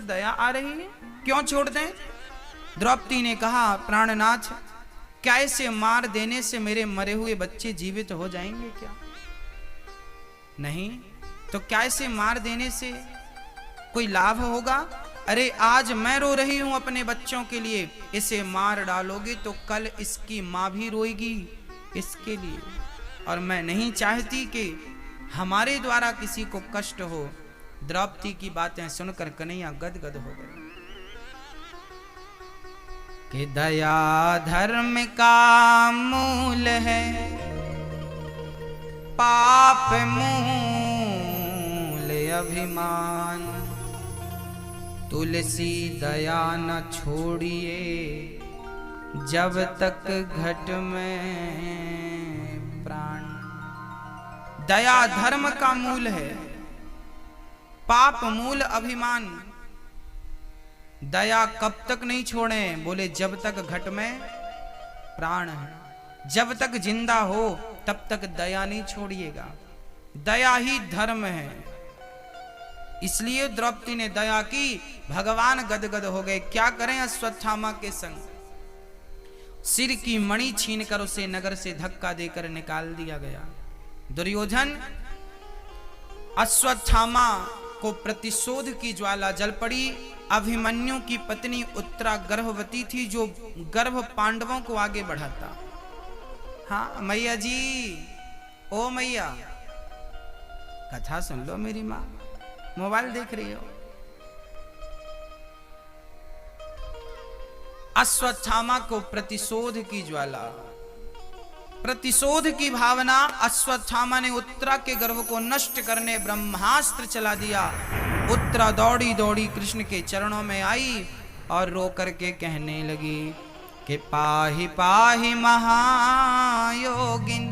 दया आ रही है, क्यों छोड़ दें? द्रौपदी ने कहा, प्राणनाथ, क्या इसे मार देने से मेरे मरे हुए बच्चे जीवित हो जाएंगे क्या? नहीं। तो क्या इसे मार देने से कोई लाभ होगा? अरे आज मैं रो रही हूं अपने बच्चों के लिए, इसे मार डालोगे तो कल इसकी मां भी रोएगी इसके लिए, और मैं नहीं चाहती कि हमारे द्वारा किसी को कष्ट हो। द्रौपदी की बातें सुनकर कन्हैया गदगद हो गए कि दया धर्म का मूल है, पाप मूल अभिमान, तुलसी दया न छोड़िए जब तक घट में प्राण। दया धर्म का मूल है, पाप मूल अभिमान। दया कब तक नहीं छोड़े? बोले जब तक घट में प्राण है, जब तक जिंदा हो तब तक दया नहीं छोड़िएगा। दया ही धर्म है। इसलिए द्रौपदी ने दया की, भगवान गदगद हो गए। क्या करें अश्वत्थामा के संग? सिर की मणि छीनकर उसे नगर से धक्का देकर निकाल दिया गया। दुर्योधन, अश्वत्थामा को प्रतिशोध की ज्वाला जल पड़ी। अभिमन्यु की पत्नी उत्तरा गर्भवती थी, जो गर्भ पांडवों को आगे बढ़ाता। हाँ मैया जी, ओ मैया, कथा सुन लो। मेरी माँ मोबाइल देख रही हो। अश्वत्थामा को प्रतिशोध की ज्वाला, प्रतिशोध की भावना। अश्वत्थामा ने उत्तरा के गर्भ को नष्ट करने ब्रह्मास्त्र चला दिया। उत्तरा दौड़ी दौड़ी कृष्ण के चरणों में आई और रो करके कहने लगी कि पाहि पाहि महायोगिन,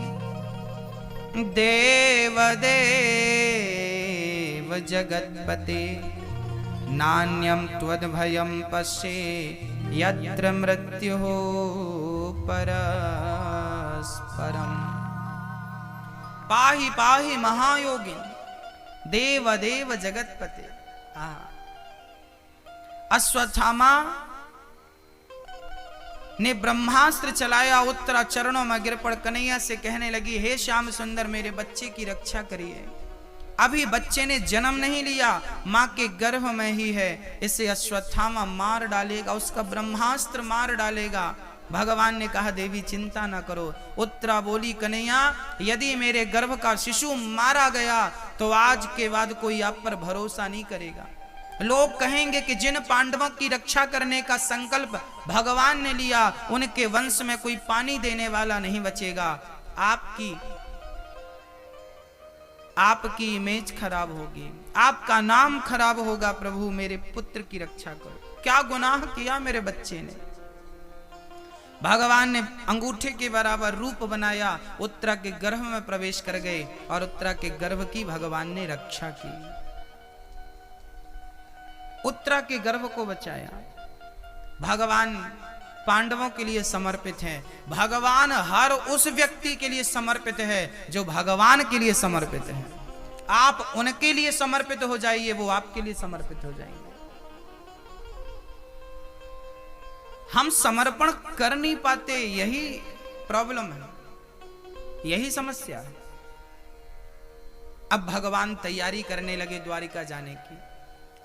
देव देव जगत्पते, नान्यं त्वद्भयं पश्ये यत्र मृत्युः परस्परम्। पाहि पाहि महायोगिन, देव देव जगत्पते। अश्वत्थामा ने ब्रह्मास्त्र चलाया। उत्तरा चरणों में गिर पड़ कन्हैया से कहने लगी, हे श्याम सुंदर, मेरे बच्चे की रक्षा करिए। अभी बच्चे ने जन्म नहीं लिया, मां के गर्भ में ही है। इसे अश्वत्थामा मार डालेगा, उसका ब्रह्मास्त्र मार डालेगा। भगवान ने कहा, देवी चिंता ना करो। उत्तरा बोली, कन्हैया, यदि मेरे गर्भ का शिशु मारा गया तो आज के बाद कोई आप पर भरोसा नहीं करेगा। लोग कहेंगे कि जिन पांडवों की रक्षा करने का संकल्प भगवान ने लिया, उनके वंश में कोई पानी देने वाला नहीं बचेगा। आपकी इमेज खराब होगी, आपका नाम खराब होगा। प्रभु मेरे पुत्र की रक्षा करो। क्या गुनाह किया मेरे बच्चे ने? भगवान ने अंगूठे के बराबर रूप बनाया, उत्तरा के गर्भ में प्रवेश कर गए और उत्तरा के गर्भ की भगवान ने रक्षा की। उत्तरा के गर्भ को बचाया। भगवान पांडवों के लिए समर्पित है। भगवान हर उस व्यक्ति के लिए समर्पित है जो भगवान के लिए समर्पित है। आप उनके लिए समर्पित हो जाइए, वो आपके लिए समर्पित हो जाएंगे। हम समर्पण कर नहीं पाते, यही प्रॉब्लम है, यही समस्या है। अब भगवान तैयारी करने लगे द्वारिका जाने की।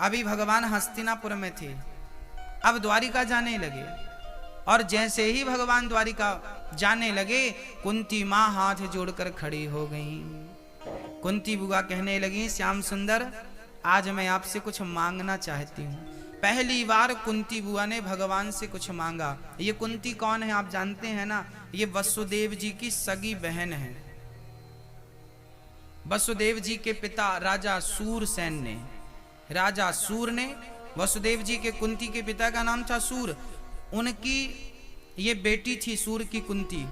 अभी भगवान हस्तिनापुर में थे, अब द्वारिका जाने लगे। और जैसे ही भगवान द्वारिका जाने लगे, कुंती मां हाथ जोड़कर खड़ी हो गई। कुंती बुआ कहने लगी, श्याम सुंदर, आज मैं आपसे कुछ मांगना चाहती हूँ। पहली बार कुंती बुआ ने भगवान से कुछ मांगा। ये कुंती कौन है आप जानते हैं ना? ये वसुदेव जी की सगी बहन है। वसुदेव जी के पिता राजा सूरसेन ने, राजा सूर ने, वसुदेव जी के कुंती के पिता का नाम था सूर। उनकी ये बेटी थी सूर की कुंती।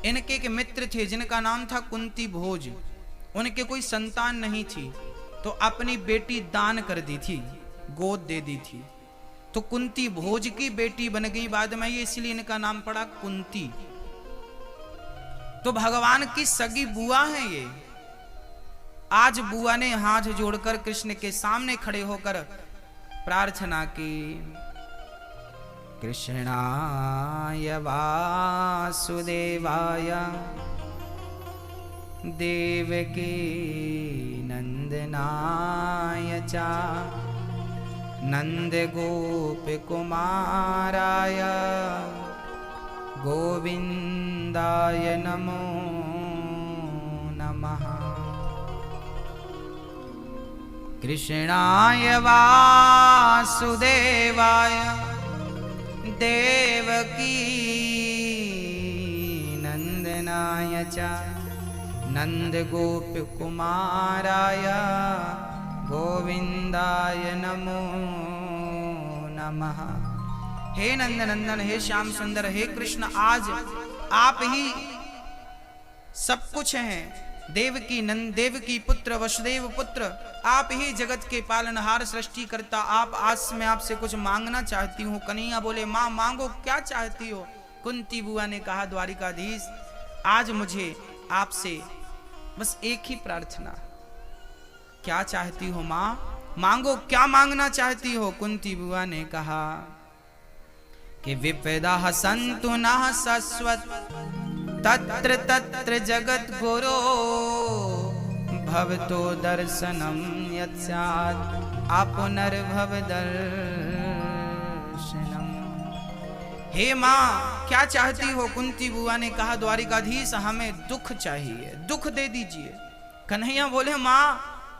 इनके एक मित्र थे जिनका नाम था कुंती भोज। उनके कोई संतान नहीं थी, तो अपनी बेटी दान कर दी थी, गोद दे दी थी। तो कुंती भोज की बेटी बन गई बाद में, ये इसलिए इनका नाम पड़ा कुंती। तो भगवान की सगी बुआ है ये। आज बुआ ने हाथ जोड़कर कृष्ण के सामने खड़े होकर प्रार्थना की। कृष्णाय वासुदेवाय देवकी नंदनाय च नंदगोपकुमाराय गोविंदाय नमो नमः। कृष्णाय वासुदेवाय देवकी नंदनाय च नंदगोपकुमाराय गोविंदाय नमो नमः। हे नंद नंदन, हे श्याम सुंदर, हे कृष्ण, आज आप ही सब कुछ हैं। देवकी पुत्र, वसुदेव पुत्र, आप ही जगत के पालनहार, सृष्टि करता। आप आज मैं आपसे कुछ मांगना चाहती हूँ। कन्हैया बोले, माँ मांगो, क्या चाहती हो? कुंती बुआ ने कहा, द्वारिकाधीश आज मुझे आपसे बस एक ही प्रार्थना। क्या चाहती हो माँ? मांगो, क्या मांगना चाहती हो? कुंती बुआ ने कहा कि विपदा संतु नः शश्वत तत्र तत्र जगत गुरो भवतो दर्शनम यत्स्यात् आपुनर्भव दर्शनम। हे माँ, क्या चाहती हो? कुंती बुआ ने कहा, द्वारिकाधीश हमें दुख चाहिए, दुख दे दीजिए। कन्हैया बोले, माँ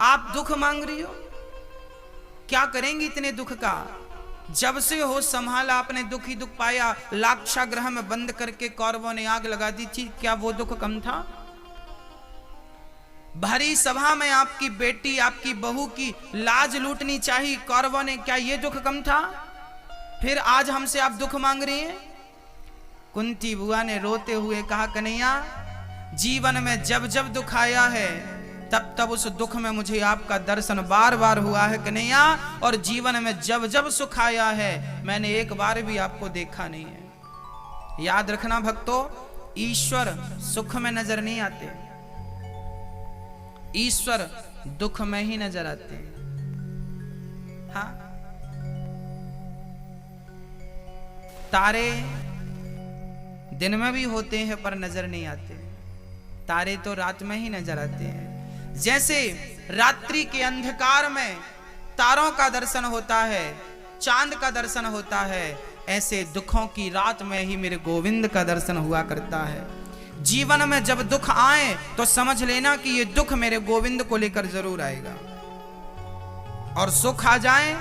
आप दुख मांग रही हो? क्या करेंगी इतने दुख का? जब से हो संभाला आपने दुख ही दुख पाया। लाक्षागृह में बंद करके कौरवों ने आग लगा दी थी, क्या वो दुख कम था? भरी सभा में आपकी बेटी, आपकी बहू की लाज लूटनी चाहिए कौरवों ने, क्या ये दुख कम था? फिर आज हमसे आप दुख मांग रही हैं? कुंती बुआ ने रोते हुए कहा, कन्हैया जीवन में जब जब दुख आया है तब तब उस दुख में मुझे आपका दर्शन बार बार हुआ है कन्हैया, और जीवन में जब जब सुख आया है मैंने एक बार भी आपको देखा नहीं है। याद रखना भक्तों, ईश्वर सुख में नजर नहीं आते, ईश्वर दुख में ही नजर आते। हाँ, तारे दिन में भी होते हैं पर नजर नहीं आते, तारे तो रात में ही नजर आते हैं। जैसे रात्रि के अंधकार में तारों का दर्शन होता है, चांद का दर्शन होता है, ऐसे दुखों की रात में ही मेरे गोविंद का दर्शन हुआ करता है। जीवन में जब दुख आए तो समझ लेना कि ये दुख मेरे गोविंद को लेकर जरूर आएगा, और सुख आ जाए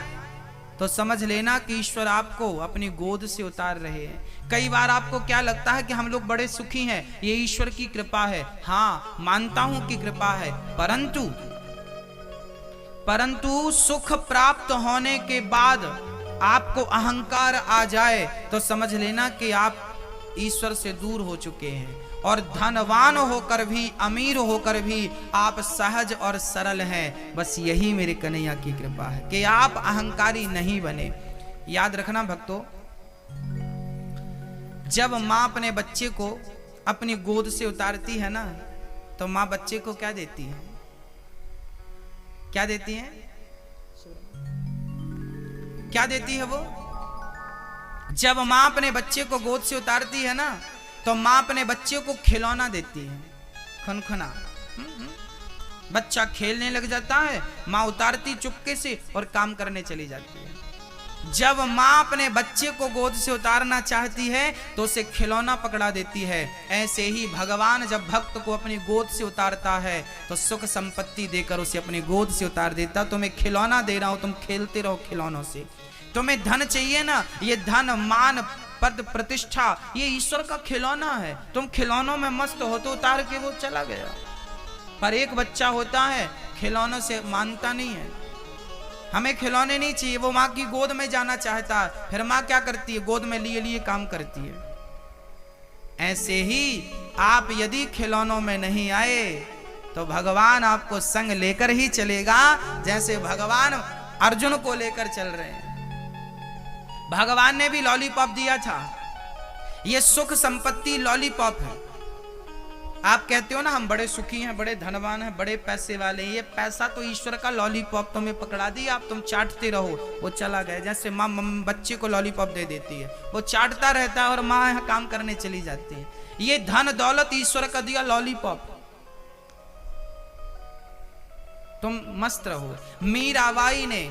तो समझ लेना कि ईश्वर आपको अपनी गोद से उतार रहे हैं। कई बार आपको क्या लगता है कि हम लोग बड़े सुखी हैं, ये ईश्वर की कृपा है। हाँ, मानता हूं कि कृपा है, परंतु सुख प्राप्त होने के बाद आपको अहंकार आ जाए तो समझ लेना कि आप ईश्वर से दूर हो चुके हैं, और धनवान होकर भी, अमीर होकर भी आप सहज और सरल हैं। बस यही मेरे कन्हैया की कृपा है कि आप अहंकारी नहीं बने। याद रखना भक्तों, जब माँ अपने बच्चे को अपनी गोद से उतारती है ना, तो माँ बच्चे को क्या देती है? क्या देती है? क्या देती है वो? जब माँ अपने बच्चे को गोद से उतारती है ना, तो माँ अपने बच्चे को खिलौना देती है, खनखना। बच्चा खेलने लग जाता है, माँ उतारती चुपके से और काम करने चली जाती है। जब माँ अपने बच्चे को गोद से उतारना चाहती है तो उसे खिलौना पकड़ा देती है। ऐसे ही भगवान जब भक्त को अपनी गोद से उतारता है तो सुख संपत्ति देकर उसे अपनी गोद से उतार देता। तुम्हें खिलौना दे रहा हूं, तुम खेलते रहो खिलौनों से। तुम्हें धन चाहिए ना, ये धन मान पद प्रतिष्ठा ये ईश्वर का खिलौना है, तुम खिलौनों में मस्त हो तो उतार के वो चला गया। पर एक बच्चा होता है खिलौनों से मानता नहीं है, हमें खिलौने नहीं चाहिए, वो माँ की गोद में जाना चाहता है। फिर माँ क्या करती है? गोद में लिए लिए काम करती है। ऐसे ही आप यदि खिलौनों में नहीं आए तो भगवान आपको संग लेकर ही चलेगा, जैसे भगवान अर्जुन को लेकर चल रहे हैं। भगवान ने भी लॉलीपॉप दिया था, ये सुख संपत्ति लॉलीपॉप है। आप कहते हो ना हम बड़े सुखी हैं, बड़े धनवान हैं, बड़े पैसे वाले हैं, ये पैसा तो ईश्वर का लॉलीपॉप तुम्हें पकड़ा दिया, आप तुम चाटते रहो, वो चला गया। जैसे माँ बच्चे को लॉलीपॉप दे देती है, वो चाटता रहता है और माँ यहाँ काम करने चली जाती है। ये धन दौलत ईश्वर का दिया लॉलीपॉप, तुम मस्त रहो। मीराबाई ने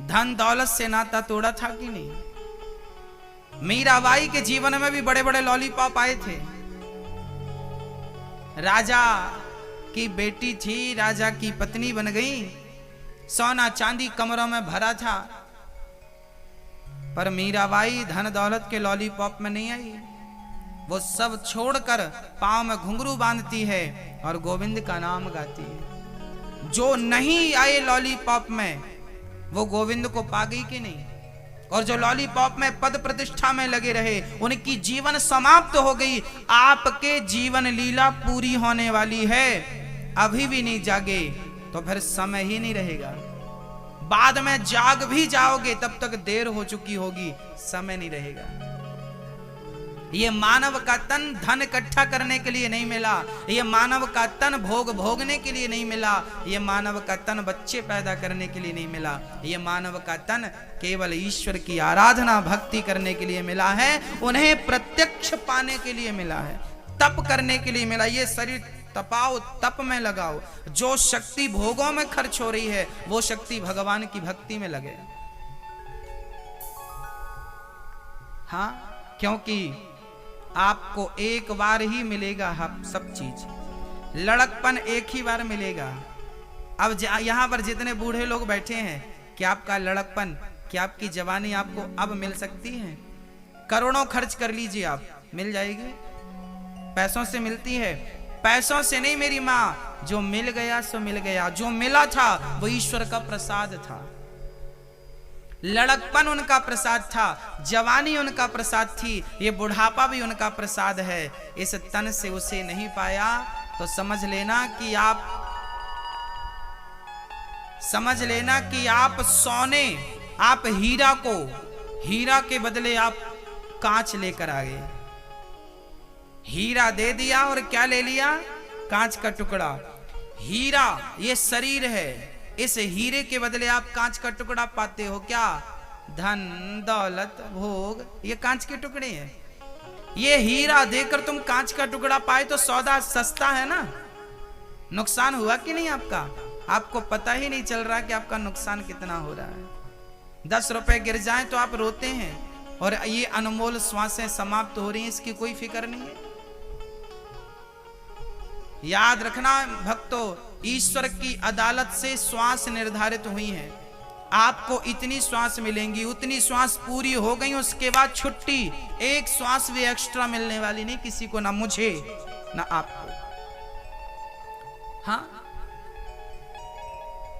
धन दौलत से नाता तोड़ा था कि नहीं? मीराबाई के जीवन में भी बड़े बड़े लॉलीपॉप आए थे। राजा की बेटी थी, राजा की पत्नी बन गई, सोना चांदी कमरों में भरा था, पर मीराबाई धन दौलत के लॉलीपॉप में नहीं आई। वो सब छोड़कर पांव में घुंघरू बांधती है और गोविंद का नाम गाती है। जो नहीं आए लॉलीपॉप में वो गोविंद को पा गई कि नहीं? और जो लॉलीपॉप में पद प्रतिष्ठा में लगे रहे उनकी जीवन समाप्त हो गई। आपके जीवन लीला पूरी होने वाली है, अभी भी नहीं जागे तो फिर समय ही नहीं रहेगा। बाद में जाग भी जाओगे तब तक देर हो चुकी होगी, समय नहीं रहेगा। ये मानव का तन धन इकट्ठा करने के लिए नहीं मिला, ये मानव का तन भोग भोगने के लिए नहीं मिला, ये मानव का तन बच्चे पैदा करने के लिए नहीं मिला, ये मानव का तन केवल ईश्वर की आराधना भक्ति करने के लिए मिला है, उन्हें प्रत्यक्ष पाने के लिए मिला है, तप करने के लिए मिला। ये शरीर तपाओ, तप में लगाओ। जो शक्ति भोगों में खर्च हो रही है वो शक्ति भगवान की भक्ति में लगे। हाँ, क्योंकि आपको एक बार ही मिलेगा सब चीज, लड़कपन एक ही बार मिलेगा। अब यहां पर जितने बूढ़े लोग बैठे हैं, क्या आपका लड़कपन, क्या आपकी जवानी आपको अब मिल सकती है? करोड़ों खर्च कर लीजिए, आप मिल जाएगी? पैसों से मिलती है? पैसों से नहीं मेरी माँ, जो मिल गया सो मिल गया। जो मिला था वो ईश्वर का प्रसाद था। लड़कपन उनका प्रसाद था, जवानी उनका प्रसाद थी, ये बुढ़ापा भी उनका प्रसाद है। इस तन से उसे नहीं पाया तो समझ लेना कि आप सोने, आप हीरा के बदले आप कांच लेकर आ गए। हीरा दे दिया और क्या ले लिया? कांच का टुकड़ा। हीरा ये शरीर है, इस हीरे के बदले आप कांच का टुकड़ा पाते हो। क्या? धन दौलत भोग, ये कांच के टुकड़े हैं। ये हीरा देकर तुम कांच का टुकड़ा पाए तो सौदा सस्ता है ना? नुकसान हुआ कि नहीं आपका? आपको पता ही नहीं चल रहा कि आपका नुकसान कितना हो रहा है। 10 रुपए गिर जाए तो आप रोते हैं, और ये अनमोल श्वासें समाप्त हो रही हैं, इसकी कोई फिक्र नहीं है। याद रखना भक्तों, ईश्वर की अदालत से श्वास निर्धारित हुई है। आपको इतनी श्वास मिलेंगी, उतनी श्वास पूरी हो गई, उसके बाद छुट्टी। एक श्वास भी एक्स्ट्रा मिलने वाली नहीं किसी को, ना मुझे ना आपको। हाँ,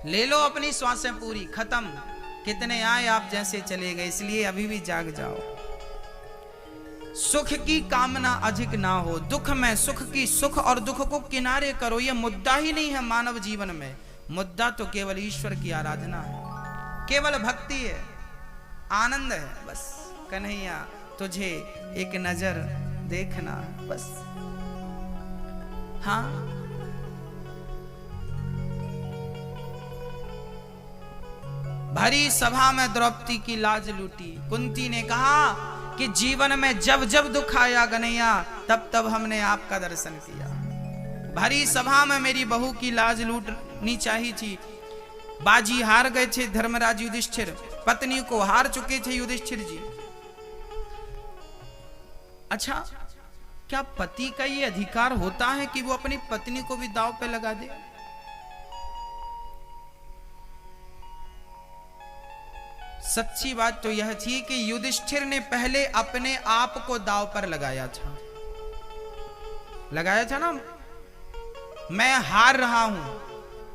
ले लो अपनी श्वासें पूरी, खत्म। कितने आए आप जैसे चले गए, इसलिए अभी भी जाग जाओ। सुख की कामना अधिक ना हो, दुख में सुख की सुख और दुख को किनारे करो। यह मुद्दा ही नहीं है मानव जीवन में। मुद्दा तो केवल ईश्वर की आराधना है, केवल भक्ति है, आनंद है। बस कन्हैया तुझे एक नजर देखना, बस। हाँ, भरी सभा में द्रौपदी की लाज लूटी। कुंती ने कहा कि जीवन में जब जब दुख आया कन्हैया, तब तब हमने आपका दर्शन किया। भरी सभा में मेरी बहू की लाज लूटनी चाहिए थी। बाजी हार गए थे धर्मराज युधिष्ठिर, पत्नी को हार चुके थे युधिष्ठिर जी। अच्छा, क्या पति का ये अधिकार होता है कि वो अपनी पत्नी को भी दांव पे लगा दे? सच्ची बात तो यह थी कि युधिष्ठिर ने पहले अपने आप को दांव पर लगाया था ना। मैं हार रहा हूं,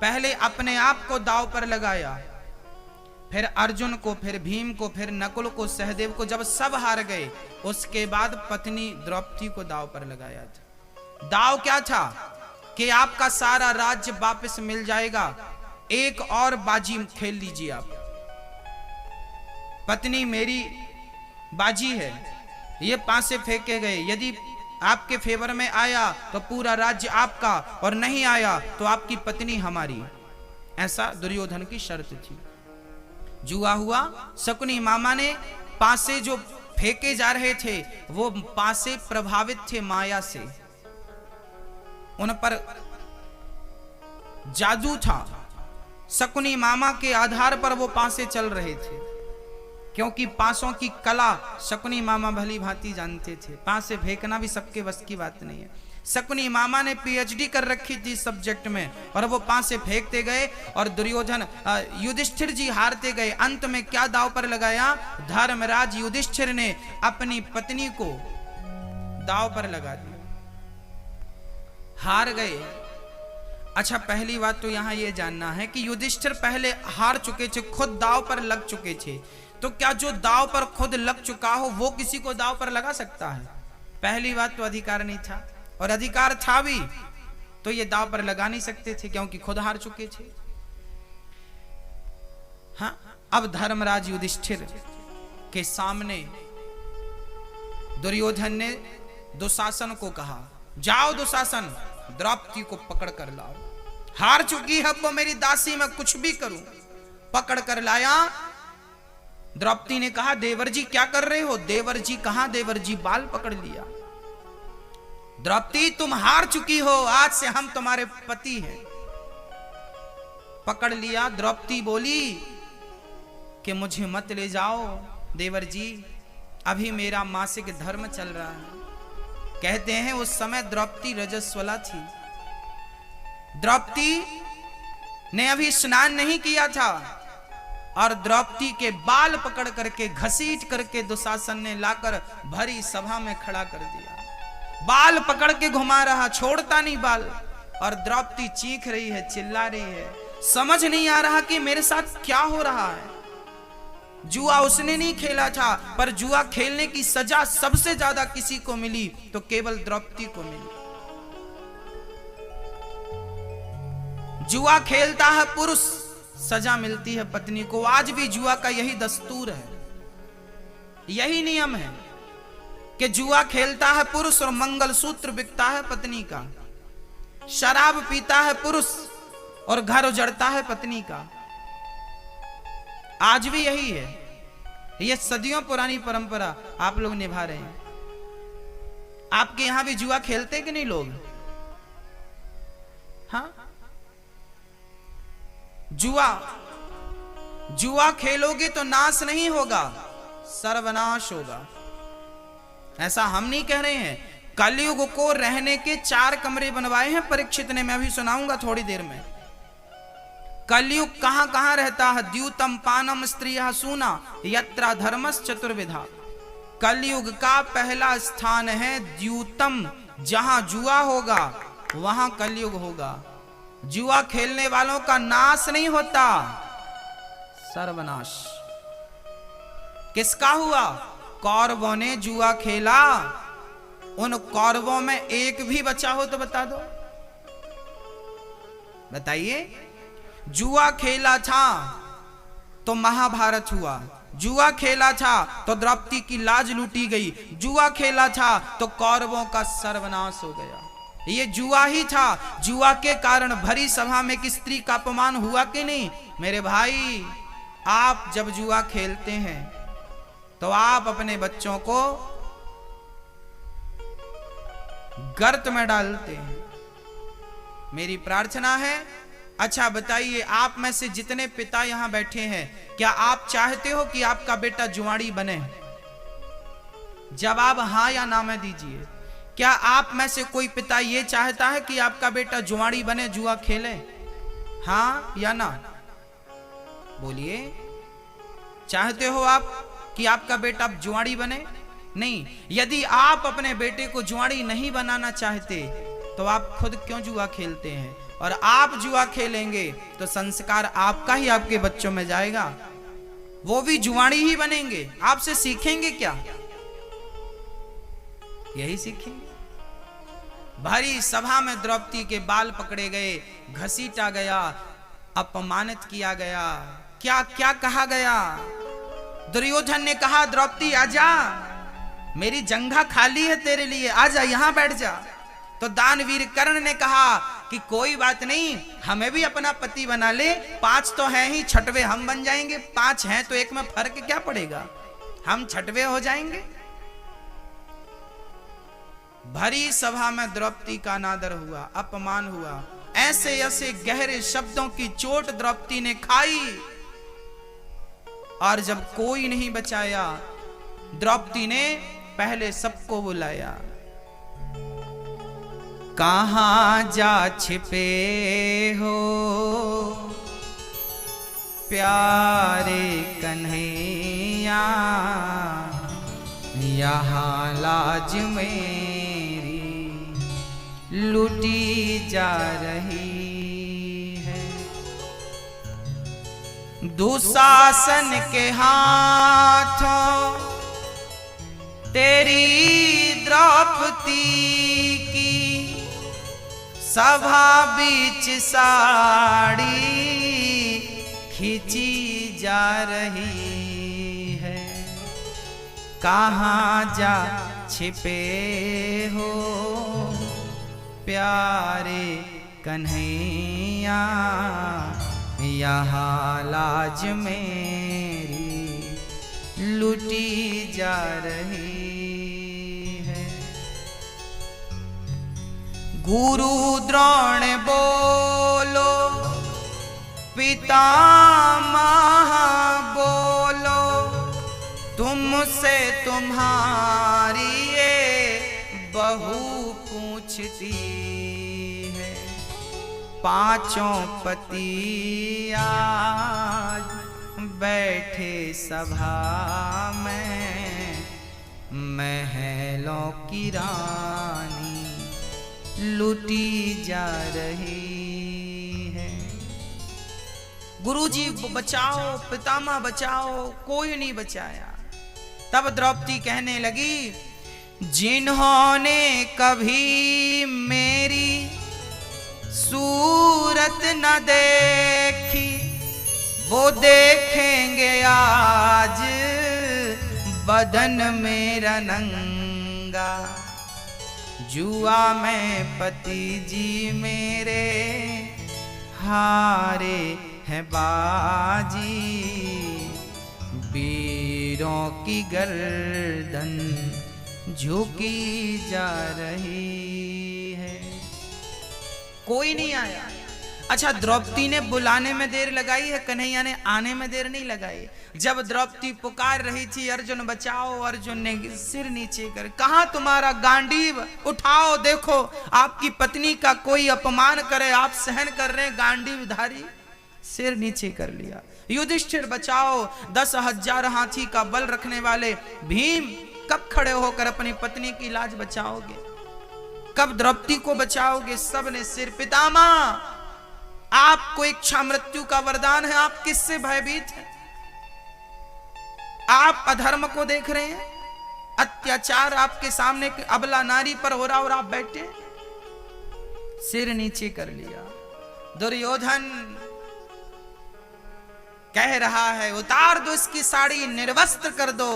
पहले अपने आप को दांव पर लगाया, फिर अर्जुन को, फिर भीम को, फिर नकुल को, सहदेव को। जब सब हार गए उसके बाद पत्नी द्रौपदी को दांव पर लगाया था। दांव क्या था कि आपका सारा राज्य वापस मिल जाएगा, एक और बाजी खेल लीजिए आप। पत्नी मेरी बाजी है, ये पांसे फेंके गए, यदि आपके फेवर में आया तो पूरा राज्य आपका, और नहीं आया तो आपकी पत्नी हमारी। ऐसा दुर्योधन की शर्त थी। जुआ हुआ, शकुनी मामा ने पासे जो फेंके जा रहे थे वो पासे प्रभावित थे माया से, उन पर जादू था। शकुनी मामा के आधार पर वो पासे चल रहे थे, क्योंकि पासों की कला शकुनी मामा भली भांति जानते थे। पासे फेंकना भी सबके बस की बात नहीं है। शकुनी मामा ने पीएचडी कर रखी थी सब्जेक्ट में, और वो पासे फेंकते गए और दुर्योधन युधिष्ठिर जी हारते गए। अंत में क्या दांव पर लगाया? धर्मराज युधिष्ठिर ने अपनी पत्नी को दांव पर लगा दिया, हार गए। अच्छा, पहली बात तो यहां यह जानना है कि युधिष्ठिर पहले हार चुके थे, खुद दांव पर लग चुके थे। तो क्या जो दांव पर खुद लग चुका हो वो किसी को दांव पर लगा सकता है? पहली बात तो अधिकार नहीं था, और अधिकार था भी तो ये दांव पर लगा नहीं सकते थे, क्योंकि खुद हार चुके थे। हाँ, अब धर्मराज युधिष्ठिर के सामने दुर्योधन ने दुशासन को कहा, जाओ दुशासन, द्रौपदी को पकड़ कर लाओ। हार चुकी है वो मेरी दासी, मैं कुछ भी करूं। पकड़ कर लाया। द्रौपदी ने कहा, देवर जी क्या कर रहे हो? देवर जी कहां? देवर जी बाल पकड़ लिया। द्रौपदी तुम हार चुकी हो, आज से हम तुम्हारे पति हैं। पकड़ लिया। द्रौपदी बोली कि मुझे मत ले जाओ देवर जी, अभी मेरा मासिक धर्म चल रहा है। कहते हैं उस समय द्रौपदी रजस्वला थी। द्रौपदी ने अभी स्नान नहीं किया था, और द्रौपदी के बाल पकड़ करके घसीट करके दुशासन ने लाकर भरी सभा में खड़ा कर दिया। बाल पकड़ के घुमा रहा, छोड़ता नहीं बाल, और द्रौपदी चीख रही है, चिल्ला रही है। समझ नहीं आ रहा कि मेरे साथ क्या हो रहा है। जुआ उसने नहीं खेला था, पर जुआ खेलने की सजा सबसे ज्यादा किसी को मिली तो केवल द्रौपदी को मिली। जुआ खेलता है पुरुष, सजा मिलती है पत्नी को। आज भी जुआ का यही दस्तूर है, यही नियम है कि जुआ खेलता है पुरुष और मंगलसूत्र बिकता है पत्नी का। शराब पीता है पुरुष और घर उजड़ता है पत्नी का। आज भी यही है, यह सदियों पुरानी परंपरा आप लोग निभा रहे हैं। आपके यहां भी जुआ खेलते कि नहीं लोग? हाँ, जुआ खेलोगे तो नाश नहीं होगा, सर्वनाश होगा। ऐसा हम नहीं कह रहे हैं। कलयुग को रहने के 4 कमरे बनवाए हैं परीक्षित ने, मैं अभी सुनाऊंगा थोड़ी देर में। कलयुग कहां कहां रहता है? द्यूतम पानम स्त्रियः सूना यत्रा धर्मस् चतुर्विधा। कलयुग का पहला स्थान है द्यूतम, जहां जुआ होगा वहां कलयुग होगा। जुआ खेलने वालों का नाश नहीं होता, सर्वनाश। किसका हुआ? कौरवों ने जुआ खेला, उन कौरवों में एक भी बचा हो तो बता दो, बताइए। जुआ खेला था तो महाभारत हुआ, जुआ खेला था तो द्रौपदी की लाज लूटी गई, जुआ खेला था तो कौरवों का सर्वनाश हो गया। ये जुआ ही था। जुआ के कारण भरी सभा में एक स्त्री का अपमान हुआ कि नहीं? मेरे भाई, आप जब जुआ खेलते हैं तो आप अपने बच्चों को गर्त में डालते हैं। मेरी प्रार्थना है, अच्छा बताइए, आप में से जितने पिता यहां बैठे हैं, क्या आप चाहते हो कि आपका बेटा जुआड़ी बने? जवाब हां या ना में दीजिए। क्या आप में से कोई पिता यह चाहता है कि आपका बेटा जुआड़ी बने, जुआ खेले? हां या ना बोलिए। चाहते हो आप कि आपका बेटा जुआड़ी बने? नहीं। यदि आप अपने बेटे को जुआड़ी नहीं बनाना चाहते तो आप खुद क्यों जुआ खेलते हैं? और आप जुआ खेलेंगे तो संस्कार आपका ही आपके बच्चों में जाएगा, वो भी जुआड़ी ही बनेंगे। आपसे सीखेंगे क्या? यही सीखेंगे। भारी सभा में द्रौपदी के बाल पकड़े गए, घसीटा गया, अपमानित किया गया। क्या क्या कहा गया? दुर्योधन ने कहा, द्रौपदी आजा, मेरी जंघा खाली है तेरे लिए, आजा यहां बैठ जा। तो दानवीर कर्ण ने कहा कि कोई बात नहीं, हमें भी अपना पति बना ले, 5 तो हैं ही, छठवे हम बन जाएंगे, 5 हैं तो एक में फर्क क्या पड़ेगा, हम छठवे हो जाएंगे। भरी सभा में द्रौपदी का अनादर हुआ, अपमान हुआ, ऐसे ऐसे गहरे शब्दों की चोट द्रौपदी ने खाई। और जब कोई नहीं बचाया, द्रौपदी ने पहले सबको बुलाया। कहां जा छिपे हो प्यारे कन्हैया, यहाँ लाज मेरी लूटी जा रही है। दुशासन के हाथों तेरी द्रौपदी की सभा बीच साड़ी खींची जा रही है। कहाँ जा छिपे हो प्यारे कन्हैया, यहाँ लाज मेरी लूटी जा रही है। गुरु द्रोण बोलो, पितामह बोलो, तुमसे तुम्हारी ये बहू पूछती है। 5 पति आज बैठे सभा में, महलों की रानी लूटी जा रही है। गुरुजी बचाओ, पितामह बचाओ, कोई नहीं बचाया। तब द्रौपदी कहने लगी, जिन्होंने कभी मेरी सूरत न देखी, वो देखेंगे आज बदन मेरा नंगा। जुआ में पति जी मेरे हारे हैं बाजी, वीरों की गर्दन झुकी जा रही है। कोई नहीं आया। अच्छा, द्रौपदी ने बुलाने में देर लगाई है, कन्हैया ने आने में देर नहीं लगाई। जब द्रौपदी पुकार रही थी, अर्जुन बचाओ, अर्जुन ने सिर नीचे कर, कहां तुम्हारा गांडीव, उठाओ, देखो आपकी पत्नी का कोई अपमान करे, आप सहन कर रहे हैं, गांडीवधारी, सिर नीचे कर लिया। युधिष्ठिर बचाओ, 10,000 हाथी का बल रखने वाले भीम कब खड़े होकर अपनी पत्नी की लाज बचाओगे, कब द्रौपदी को बचाओगे। सब ने सिर, पितामह आपको इच्छा मृत्यु का वरदान है, आप किससे भयभीत हैं? आप अधर्म को देख रहे हैं, अत्याचार आपके सामने अबला नारी पर हो रहा और आप बैठे, सिर नीचे कर लिया। दुर्योधन कह रहा है, उतार दो इसकी साड़ी, निर्वस्त्र कर दो।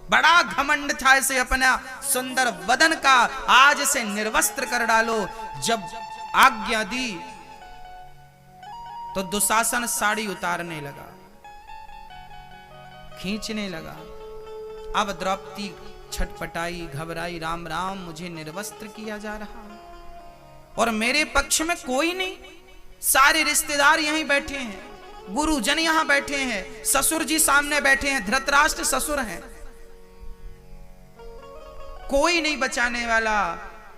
बड़ा घमंड था इसे अपना सुंदर बदन का, आज इसे निर्वस्त्र कर डालो। जब आज्ञा दी तो दुशासन साड़ी उतारने लगा, खींचने लगा। अब द्रौपदी छटपटाई, घबराई, राम राम मुझे निर्वस्त्र किया जा रहा और मेरे पक्ष में कोई नहीं। सारे रिश्तेदार यहीं बैठे हैं, गुरुजन यहां बैठे हैं, ससुर जी सामने बैठे हैं, धृतराष्ट्र ससुर हैं, कोई नहीं बचाने वाला।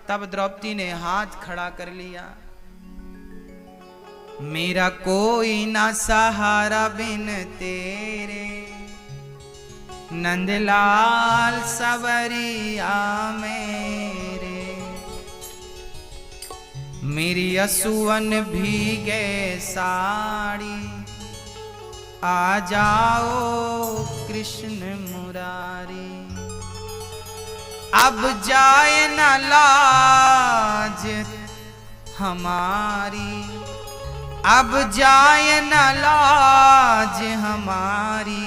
तब द्रौपदी ने हाथ खड़ा कर लिया, मेरा कोई ना सहारा बिन तेरे, नंदलाल सवरिया मेरे। मेरी असुवन भीगे साड़ी, आ जाओ कृष्ण मुरारी। अब जाए न लाज हमारी, अब जाए न लाज हमारी,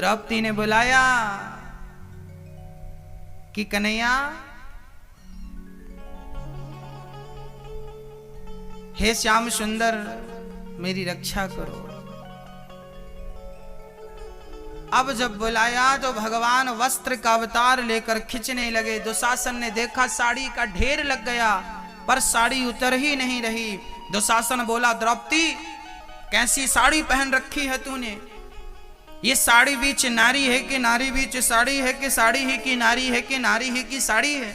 द्रौपदी ने बुलाया कि कन्हैया, हे श्याम सुंदर, मेरी रक्षा करो। अब जब बुलाया तो भगवान वस्त्र का अवतार लेकर खींचने लगे। दुशासन ने देखा साड़ी का ढेर लग गया, पर साड़ी उतर ही नहीं रही। दुशासन बोला, द्रौपदी, कैसी साड़ी पहन रखी है तूने? ये साड़ी बीच नारी है कि नारी बीच साड़ी है कि साड़ी ही की नारी है कि नारी ही की साड़ी है?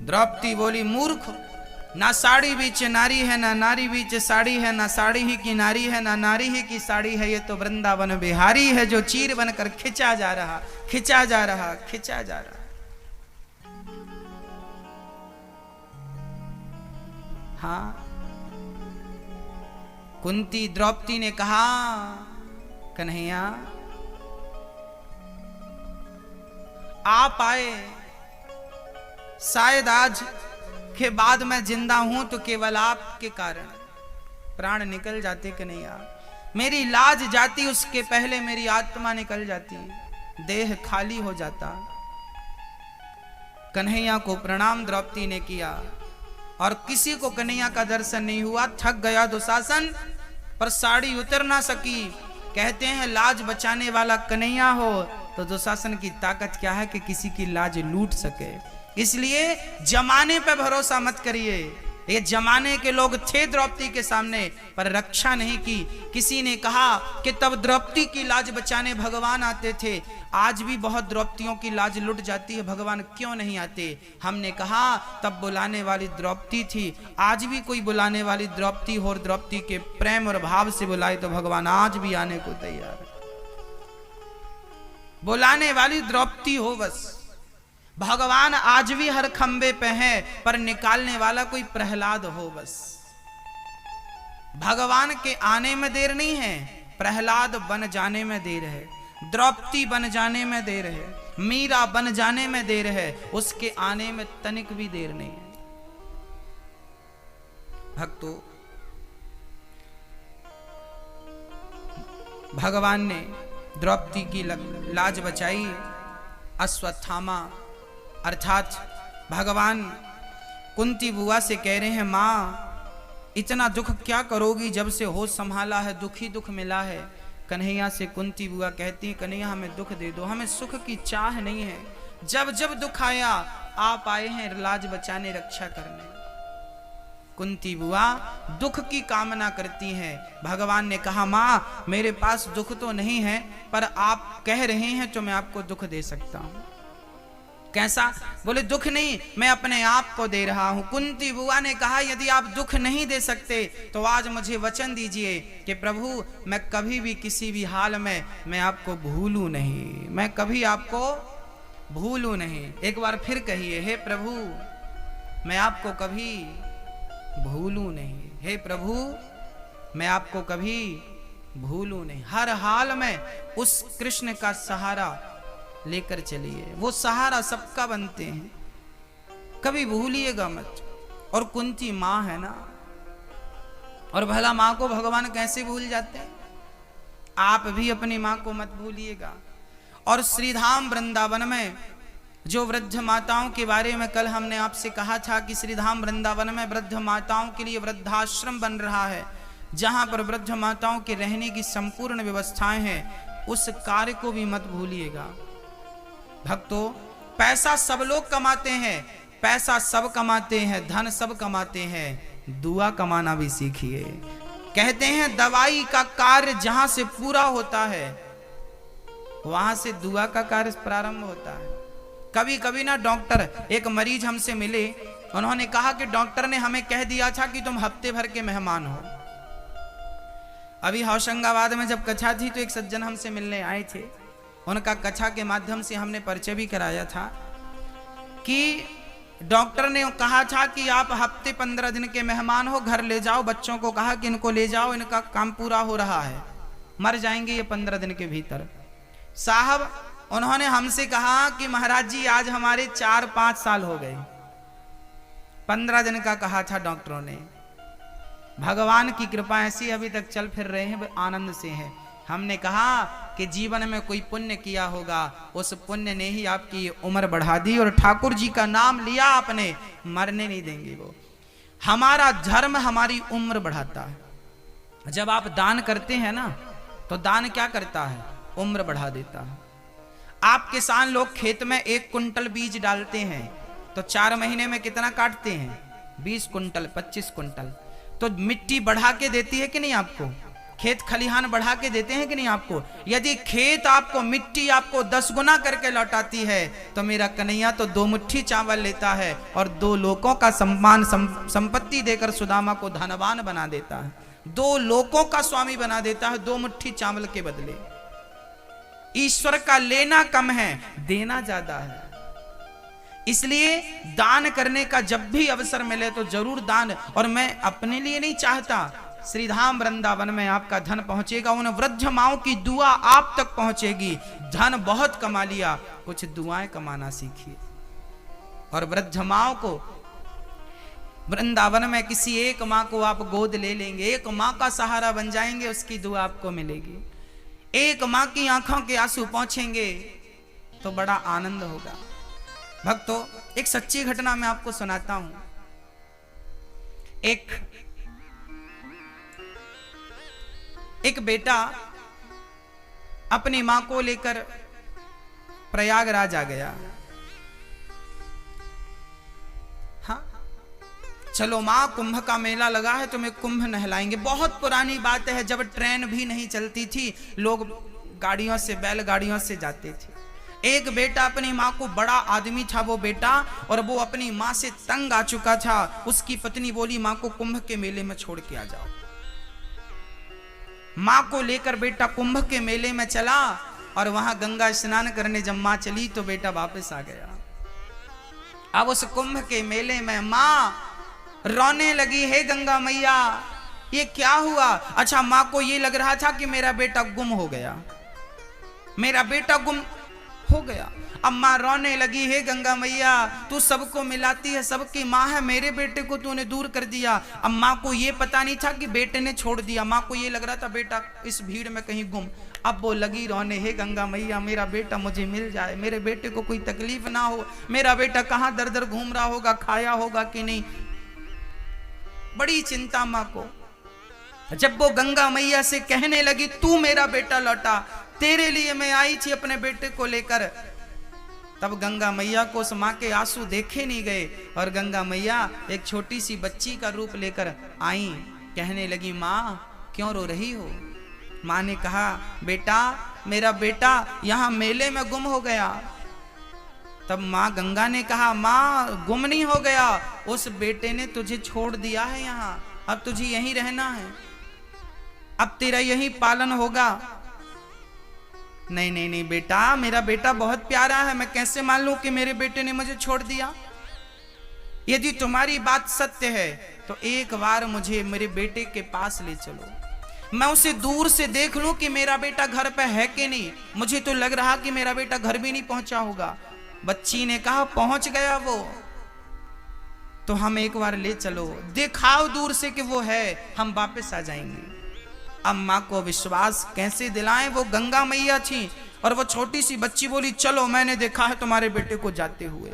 द्रौपदी बोली, मूर्ख, ना साड़ी बीच नारी है, ना नारी बीच साड़ी है, ना साड़ी ही की नारी है, ना नारी ही की साड़ी है। ये तो वृंदावन बिहारी है जो चीर बनकर खिंचा जा रहा, खिंचा जा रहा, खिंचा जा रहा। हाँ, कुंती द्रौपदी ने कहा, कन्हैया, आप आए, शायद आज के बाद मैं जिंदा हूं तो केवल आपके कारण। प्राण निकल जाते कन्हैया, मेरी लाज जाती, उसके पहले मेरी आत्मा निकल जाती, देह खाली हो जाता। कन्हैया को प्रणाम द्रौपदी ने किया और किसी को कन्हैया का दर्शन नहीं हुआ। थक गया दुशासन, पर साड़ी उतर ना सकी। कहते हैं लाज बचाने वाला कन्हैया हो तो दुशासन की ताकत क्या है कि किसी की लाज लूट सके। इसलिए जमाने पे भरोसा मत करिए। ये जमाने के लोग थे द्रौपदी के सामने, पर रक्षा नहीं की। किसी ने कहा कि तब द्रौपदी की लाज बचाने भगवान आते थे। आज भी बहुत द्रौपदियों की लाज लुट जाती है, भगवान क्यों नहीं आते? हमने कहा तब बुलाने वाली द्रौपदी थी, आज भी कोई बुलाने वाली द्रौपदी हो और द्रौपदी के प्रेम और भाव से बुलाए तो भगवान आज भी आने को तैयार है। बुलाने वाली द्रौपदी हो बस। भगवान आज भी हर खंबे पे है, पर निकालने वाला कोई प्रहलाद हो बस। भगवान के आने में देर नहीं है, प्रहलाद बन जाने में देर है, द्रौपदी बन जाने में देर है, मीरा बन जाने में देर है, उसके आने में तनिक भी देर नहीं है। भक्तों, भगवान ने द्रौपदी की लाज बचाई। अश्वत्थामा अर्थात भगवान कुंती बुआ से कह रहे हैं, माँ इतना दुख क्या करोगी, जब से होश संभाला है दुख ही दुख मिला है। कन्हैया से कुंती बुआ कहती है, कन्हैया हमें दुख दे दो, हमें सुख की चाह नहीं है। जब जब दुख आया आप आए हैं लाज बचाने, रक्षा करने। कुंती बुआ दुख की कामना करती हैं। भगवान ने कहा, माँ मेरे पास दुख तो नहीं है, पर आप कह रहे हैं तो मैं आपको दुख दे सकता हूं। कैसा? बोले दुख नहीं, मैं अपने आप को दे रहा हूं। कुंती बुआ ने कहा, यदि आप दुख नहीं दे सकते तो आज मुझे वचन दीजिए कि प्रभु मैं कभी भी किसी भी हाल में मैं आपको भूलूं नहीं, मैं कभी आपको भूलूं नहीं। एक बार फिर कहिए, हे प्रभु मैं आपको कभी भूलूं नहीं, हे प्रभु मैं आपको कभी भूलूं नहीं। हर हाल में उस कृष्ण का सहारा लेकर चलिए, वो सहारा सबका बनते हैं, कभी भूलिएगा मत। और कुंती माँ है ना, और भला माँ को भगवान कैसे भूल जाते हैं? आप भी अपनी माँ को मत भूलिएगा। और श्रीधाम वृंदावन में जो वृद्ध माताओं के बारे में कल हमने आपसे कहा था कि श्रीधाम वृंदावन में वृद्ध माताओं के लिए वृद्धाश्रम बन रहा है, जहां पर वृद्ध माताओं के रहने की संपूर्ण व्यवस्थाएं हैं, उस कार्य को भी मत भूलिएगा। भक्तों, पैसा सब लोग कमाते हैं, पैसा सब कमाते हैं, धन सब कमाते हैं, दुआ कमाना भी सीखिए। कहते हैं दवाई का कार्य जहां से पूरा होता है वहां से दुआ का कार्य प्रारंभ होता है। कभी कभी ना डॉक्टर, एक मरीज हमसे मिले, उन्होंने कहा कि डॉक्टर ने हमें कह दिया था कि तुम हफ्ते भर के मेहमान हो। अभी होशंगाबाद में जब कथा थी तो एक सज्जन हमसे मिलने आए थे, उनका कथा के माध्यम से हमने परिचय भी कराया था कि डॉक्टर ने कहा था कि आप हफ्ते 15 दिन के मेहमान हो, घर ले जाओ। बच्चों को कहा कि इनको ले जाओ, इनका काम पूरा हो रहा है, मर जाएंगे ये 15 दिन के भीतर। साहब उन्होंने हमसे कहा कि महाराज जी आज हमारे 4-5 साल हो गए, 15 दिन का कहा था डॉक्टरों ने। भगवान की कृपा ऐसी अभी तक चल फिर रहे हैं, आनंद से हैं। हमने कहा कि जीवन में कोई पुण्य किया होगा, उस पुण्य ने ही आपकी उम्र बढ़ा दी, और ठाकुर जी का नाम लिया आपने, मरने नहीं देंगे वो। हमारा धर्म हमारी उम्र बढ़ाता है। जब आप दान करते हैं ना, तो दान क्या करता है? उम्र बढ़ा देता है। आप किसान लोग खेत में 1 कुंटल बीज डालते हैं तो 4 महीने में कितना काटते हैं? 20 कुंटल, 25 कुंटल। तो मिट्टी बढ़ा के देती है कि नहीं आपको? खेत खलिहान बढ़ा के देते हैं कि नहीं आपको? यदि खेत आपको, मिट्टी आपको 10 गुना करके लौटाती है, तो मेरा कन्हैया तो 2 मुट्ठी चावल लेता है और 2 लोगों का सम्मान संपत्ति देकर सुदामा को धनवान बना देता है, 2 लोगों का स्वामी बना देता है 2 मुट्ठी चावल के बदले। ईश्वर का लेना कम है, देना ज्यादा है। इसलिए दान करने का जब भी अवसर मिले तो जरूर दान। और मैं अपने लिए नहीं चाहता, श्रीधाम वृंदावन में आपका धन पहुंचेगा, उन वृद्ध माओं की दुआ आप तक पहुंचेगी। धन बहुत कमा लिया, कुछ दुआएं कमाना सीखिए। और वृद्ध माओं को वृंदावन में किसी एक माँ को आप गोद ले लेंगे, एक माँ का सहारा बन जाएंगे, उसकी दुआ आपको मिलेगी। एक माँ की आंखों के आंसू पहुंचेंगे तो बड़ा आनंद होगा। भक्तों, एक सच्ची घटना मैं आपको सुनाता हूं। एक बेटा अपनी मां को लेकर प्रयागराज आ गया। हाँ, चलो मां, कुंभ का मेला लगा है, तुम्हें कुंभ नहलाएंगे। बहुत पुरानी बात है, जब ट्रेन भी नहीं चलती थी, लोग गाड़ियों से, बैलगाड़ियों से जाते थे। एक बेटा अपनी माँ को, बड़ा आदमी था वो बेटा, और वो अपनी माँ से तंग आ चुका था। उसकी पत्नी बोली, माँ को कुंभ के मेले में छोड़ के आ जाओ। माँ को लेकर बेटा कुंभ के मेले में चला, और वहां गंगा स्नान करने जब माँ चली तो बेटा वापस आ गया। अब उस कुंभ के मेले में माँ रोने लगी, हे गंगा मैया, ये क्या हुआ? अच्छा, माँ को ये लग रहा था कि मेरा बेटा गुम हो गया, मेरा बेटा गुम हो गया। अब माँ रोने लगी, हे गंगा मैया, तू सबको मिलाती है, सबकी माँ है, मेरे बेटे को तूने दूर कर दिया। अब माँ को ये पता नहीं था कि बेटे ने छोड़ दिया, माँ को ये लग रहा था बेटा इस भीड़ में कहीं गुम। अब वो लगी रोने, हे गंगा मैया, मेरा बेटा मुझे मिल जाए, मेरे बेटे को कोई तकलीफ ना हो, मेरा बेटा कहाँ दर दर घूम रहा होगा, खाया होगा कि नहीं। बड़ी चिंता माँ को। जब वो गंगा मैया से कहने लगी, तू मेरा बेटा लौटा, तेरे लिए मैं आई थी अपने बेटे को लेकर, तब गंगा मैया को उस माँ के आंसू देखे नहीं गए, और गंगा मैया एक छोटी सी बच्ची का रूप लेकर आई। कहने लगी, माँ क्यों रो रही हो? माँ ने कहा, बेटा, मेरा बेटा यहाँ मेले में गुम हो गया। तब माँ गंगा ने कहा, माँ गुम नहीं हो गया, उस बेटे ने तुझे छोड़ दिया है यहाँ, अब तुझे यहीं रहना है, अब तेरा यही पालन होगा। नहीं नहीं नहीं बेटा, मेरा बेटा बहुत प्यारा है, मैं कैसे मान लूं कि मेरे बेटे ने मुझे छोड़ दिया? यदि तुम्हारी बात सत्य है तो एक बार मुझे मेरे बेटे के पास ले चलो, मैं उसे दूर से देख लूं कि मेरा बेटा घर पे है कि नहीं। मुझे तो लग रहा कि मेरा बेटा घर भी नहीं पहुंचा होगा। बच्ची ने कहा, पहुंच गया वो, तो हम एक बार ले चलो, दिखाओ दूर से कि वो है, हम वापस आ जाएंगे। अब माँ को विश्वास कैसे दिलाएं, वो गंगा मैया थी, और वो छोटी सी बच्ची बोली, चलो मैंने देखा है तुम्हारे बेटे को जाते हुए।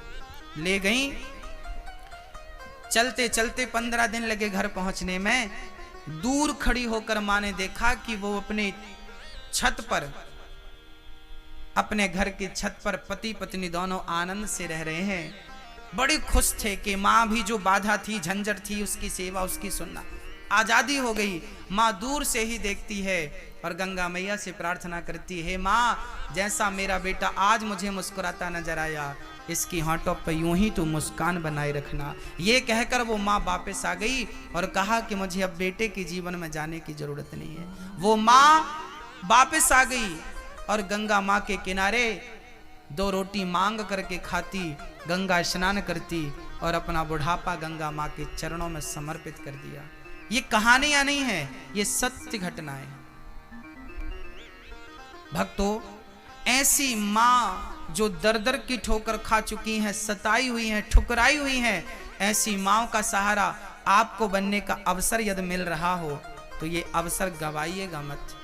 ले गई। चलते चलते 15 दिन लगे घर पहुंचने में। दूर खड़ी होकर माँ ने देखा कि वो अपने छत पर, अपने घर की छत पर पति पत्नी दोनों आनंद से रह रहे हैं। बड़ी खुश थे कि माँ भी जो बाधा थी, झंझट थी, उसकी सेवा, उसकी सुनना, आजादी हो गई। माँ दूर से ही देखती है और गंगा मैया से प्रार्थना करती है, माँ जैसा मेरा बेटा आज मुझे मुस्कुराता नजर आया, इसकी होंठों पर यूं ही तू मुस्कान बनाए रखना। ये कहकर वो माँ वापस आ गई और कहा कि मुझे अब बेटे के जीवन में जाने की जरूरत नहीं है। वो माँ वापस आ गई और गंगा माँ के किनारे 2 रोटी मांग करके खाती, गंगा स्नान करती और अपना बुढ़ापा गंगा माँ के चरणों में समर्पित कर दिया। ये कहानियां नहीं है, ये सत्य घटनाएं। भक्तों, ऐसी माँ जो दर दर की ठोकर खा चुकी हैं, सताई हुई हैं, ठुकराई हुई हैं, ऐसी माँ का सहारा आपको बनने का अवसर यदि मिल रहा हो तो ये अवसर गवाइएगा मत।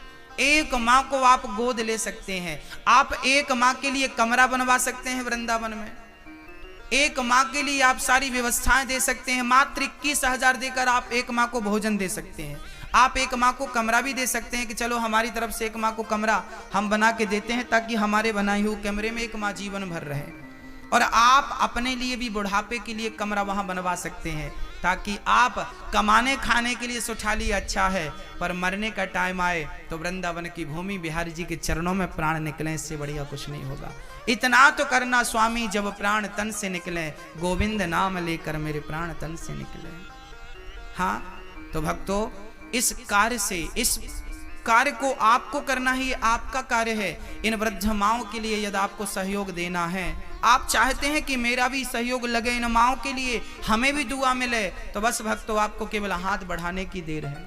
एक माँ को आप गोद ले सकते हैं। आप एक माँ के लिए कमरा बनवा सकते हैं वृंदावन में, एक माँ के लिए आप सारी व्यवस्थाएं दे सकते हैं। मात्र 21,000 देकर आप एक माँ को भोजन दे सकते हैं। आप एक माँ को कमरा भी दे सकते हैं कि चलो हमारी तरफ से एक माँ को कमरा हम बना के देते हैं ताकि हमारे बनाए हुए कमरे में एक माँ जीवन भर रहे। और आप अपने लिए भी बुढ़ापे के लिए कमरा वहां बनवा सकते हैं ताकि आप कमाने खाने के लिए सुठाली अच्छा है, पर मरने का टाइम आए तो वृंदावन की भूमि बिहारी जी के चरणों में प्राण निकले, इससे बढ़िया कुछ नहीं होगा। इतना तो करना स्वामी जब प्राण तन से निकले, गोविंद नाम लेकर मेरे प्राण तन से निकले। हाँ तो भक्तों, इस कार्य से, इस कार्य को आपको करना ही आपका कार्य है। इन वृद्ध माओं के लिए यदि आपको सहयोग देना है, आप चाहते हैं कि मेरा भी सहयोग लगे इन माओं के लिए, हमें भी दुआ मिले, तो बस भक्तों आपको केवल हाथ बढ़ाने की देर है।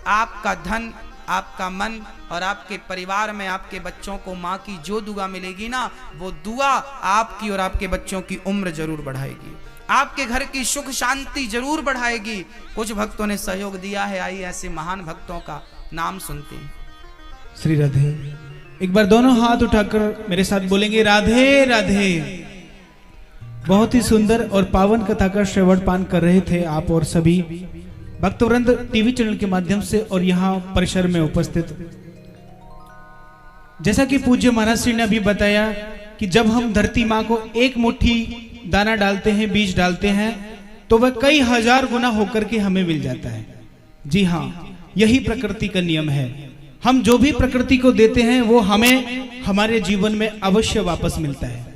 आपका धन, आपका मन और आपके परिवार में आपके बच्चों को माँ की जो दुआ मिलेगी ना, वो दुआ आपकी और आपके बच्चों की उम्र जरूर बढ़ाएगी, आपके घर की सुख शांति जरूर बढ़ाएगी। कुछ भक्तों ने सहयोग दिया है, आइए ऐसे महान भक्तों का नाम सुनते हैं। श्री राधे। एक बार दोनों हाथ उठाकर मेरे साथ बोलेंगे राधे राधे। बहुत ही सुंदर और पावन कथा का श्रवण पान कर रहे थे आप और सभी भक्तवृंद टीवी चैनल के माध्यम से और यहाँ परिसर में उपस्थित। जैसा कि पूज्य महाराज श्री ने अभी बताया कि जब हम धरती माँ को एक मुट्ठी दाना डालते हैं, बीज डालते हैं, तो वह कई हजार गुना होकर के हमें मिल जाता है। जी हाँ, यही प्रकृति का नियम है। हम जो भी प्रकृति को देते हैं वो हमें हमारे जीवन में अवश्य वापस मिलता है।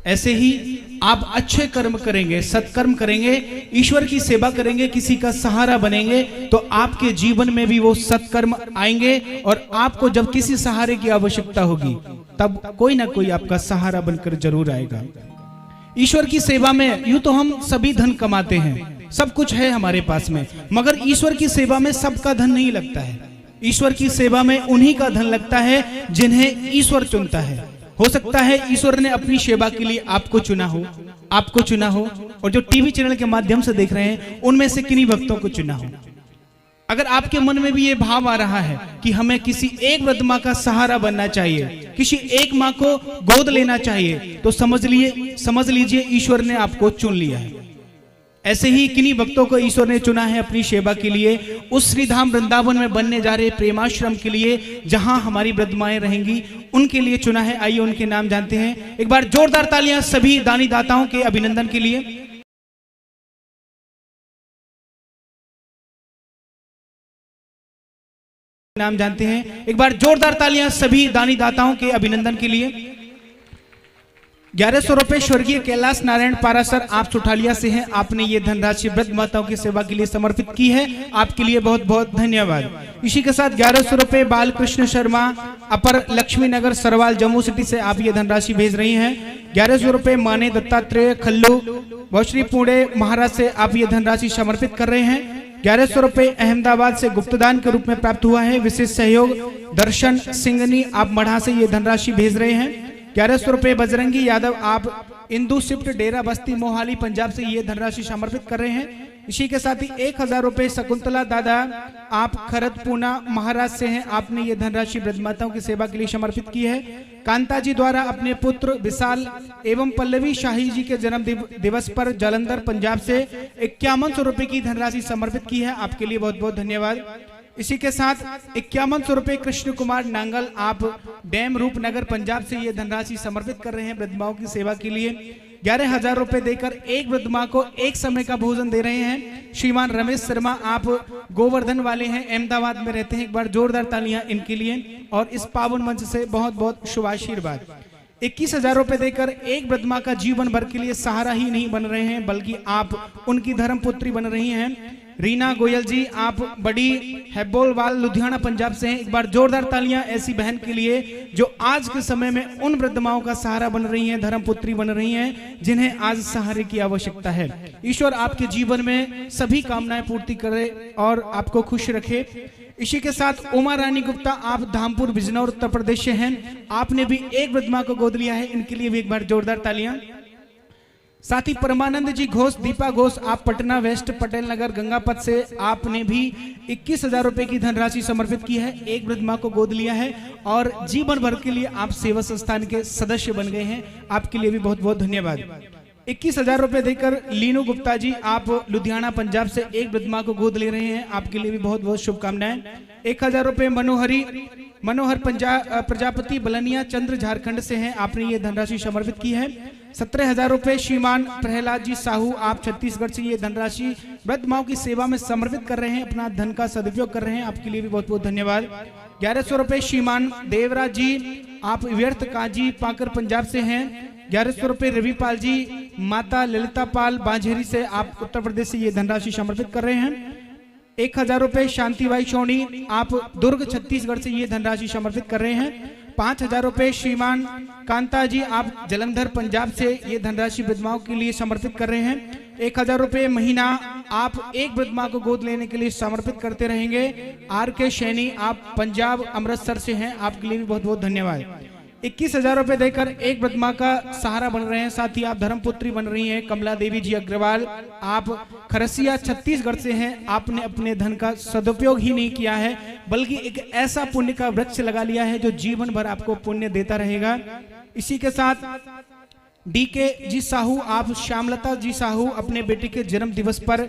ऐसे ही आप अच्छे कर्म करेंगे, सत्कर्म करेंगे, ईश्वर की सेवा करेंगे, किसी का सहारा बनेंगे, तो आपके जीवन में भी वो सत्कर्म आएंगे और आपको जब किसी सहारे की आवश्यकता होगी तब कोई ना कोई आपका सहारा बनकर जरूर आएगा। ईश्वर की सेवा में यूं तो हम सभी धन कमाते हैं, सब कुछ है हमारे पास में, मगर ईश्वर की सेवा में सबका धन नहीं लगता है। ईश्वर की सेवा में उन्हीं का धन लगता है जिन्हें ईश्वर चुनता है। हो सकता है ईश्वर ने अपनी सेवा के लिए आपको चुना हो, और जो टीवी चैनल के माध्यम से देख रहे हैं उनमें से किन्हीं भक्तों को चुना हो। अगर आपके मन में भी ये भाव आ रहा है कि हमें किसी एक वृद्ध माँ का सहारा बनना चाहिए, किसी एक माँ को गोद लेना चाहिए, तो समझ लीजिए ईश्वर ने आपको चुन लिया है। ऐसे ही किन्हीं भक्तों को ईश्वर ने चुना है अपनी सेवा के लिए, उस श्रीधाम वृंदावन में बनने जा रहे प्रेमाश्रम के लिए, जहां हमारी वृद्धमाएं रहेंगी, उनके लिए चुना है। आइए उनके नाम जानते हैं। एक बार जोरदार तालियां सभी दानी दाताओं के अभिनंदन के लिए। नाम जानते हैं, एक बार जोरदार तालियां सभी दानी दाताओं के अभिनंदन के लिए। 1100 रुपए स्वर्गीय कैलाश नारायण पारासर, आप सुठालिया से हैं। आपने ये धनराशि वृद्ध माताओं की सेवा के लिए समर्पित की है, आपके लिए बहुत बहुत धन्यवाद। इसी के साथ 1100 रुपए बालकृष्ण शर्मा, अपर लक्ष्मी नगर सरवाल जम्मू सिटी से आप ये धनराशि भेज रही हैं। 1100 रुपए माने दत्तात्रेय खल्लू भोश्री पुणे महाराज से आप ये धनराशि समर्पित कर रहे हैं। 1100 रुपए अहमदाबाद से गुप्तदान के रूप में प्राप्त हुआ है। विशेष सहयोग दर्शन सिंगनी, आप मढ़ा से ये धनराशि भेज रहे हैं। 1100 रुपए बजरंगी यादव, आप इंदू शिफ्ट डेरा बस्ती मोहाली पंजाब से ये धनराशि समर्पित कर रहे हैं। इसी के साथ ही 1000 रुपए शकुंतला दादा, आप खरद पूना महाराज से हैं। आपने ये धनराशि वृद्ध माताओं की सेवा के लिए समर्पित की है। कांता जी द्वारा अपने पुत्र विशाल एवं पल्लवी शाही जी के जन्म दिवस पर जालंधर पंजाब से 5100 रुपए की धनराशि समर्पित की है, आपके लिए बहुत बहुत धन्यवाद। इसी के साथ 5100 रुपए कृष्ण कुमार नांगल, आप डैम रूपनगर पंजाब से ये धनराशि समर्पित कर रहे हैं वृद्ध माओं की सेवा के लिए। 11,000 रुपए देकर एक वृद्ध माँ को एक समय का भोजन दे रहे हैं श्रीमान रमेश शर्मा, आप गोवर्धन वाले हैं, अहमदाबाद में रहते हैं। एक बार जोरदार तालियां इनके लिए और इस पावन मंच से बहुत बहुत शुभाशीर्वाद। 21,000 रुपए देकर एक वृद्ध माँ का जीवन भर के लिए सहारा ही नहीं बन रहे हैं, बल्कि आप उनकी धर्मपुत्री बन रही हैं। रीना गोयल जी, आप बड़ी हैबोलवाल लुधियाना पंजाब से हैं। एक बार जोरदार तालियां ऐसी बहन के लिए जो आज के समय में उन वृद्ध माओं का सहारा बन रही हैं, धर्मपुत्री बन रही हैं, जिन्हें आज सहारे की आवश्यकता है। ईश्वर आपके जीवन में सभी कामनाएं पूर्ति करे और आपको खुश रखे। इसी के साथ उमा रानी गुप्ता, आप धामपुर बिजनौर उत्तर प्रदेश से हैं। आपने भी एक वृद्ध माँ को गोद लिया है, इनके लिए भी एक बार जोरदार तालियां। साथ ही परमानंद जी घोष, दीपा घोष, आप पटना वेस्ट पटेल नगर गंगापथ से आपने भी 21,000 रुपए की धनराशि समर्पित की है। एक वृद्ध मां को गोद लिया है और जीवन भर के लिए आप सेवा संस्थान के सदस्य बन गए हैं। आपके लिए भी बहुत बहुत धन्यवाद। 21,000 रुपए देकर लीनू गुप्ता जी, आप लुधियाना पंजाब से एक वृद्ध मां को गोद ले रहे हैं। आपके लिए भी बहुत बहुत शुभकामनाएं। 1,000 रुपए मनोहर प्रजापति बलनिया चंद्र झारखंड से हैं। आपने ये धनराशि समर्पित की है। 17,000 रुपए श्रीमान प्रहलाद जी साहू, आप छत्तीसगढ़ से ये धनराशि वृद्ध माओं की सेवा में समर्पित कर रहे हैं, अपना धन का सदुपयोग कर रहे हैं। आपके लिए भी बहुत बहुत धन्यवाद। 1100 रुपए श्रीमान देवराज जी, आप व्यर्थ काजी पाकर पंजाब से हैं। 1100 रुपए रविपाल जी, माता ललिता पाल बांझेरी से आप उत्तर प्रदेश से ये धनराशि समर्पित कर रहे हैं। 1,000 रुपए शांतिबाई सोनी, आप दुर्ग छत्तीसगढ़ से ये धनराशि समर्पित कर रहे हैं। 5,000 रुपए श्रीमान कांता जी, आप जलंधर पंजाब से ये धनराशि विधवाओं के लिए समर्पित कर रहे हैं। 1,000 रुपए महीना आप एक विधवा को गोद लेने के लिए समर्पित करते रहेंगे। RK सैनी, आप पंजाब अमृतसर से हैं। आपके लिए भी बहुत बहुत धन्यवाद। 21,000 रुपए देकर एक विधवा का सहारा बन रहे हैं। साथ ही आप धर्मपुत्री बन रही हैं कमला देवी जी अग्रवाल, आप खरसिया छत्तीसगढ़ से हैं। आपने अपने धन का सदुपयोग ही नहीं किया है, बल्कि एक ऐसा पुण्य का वृक्ष लगा लिया है जो जीवन भर आपको पुण्य देता रहेगा। इसी के साथ DK जी साहू, आप श्यामलता जी साहू, अपने बेटे के जन्म दिवस पर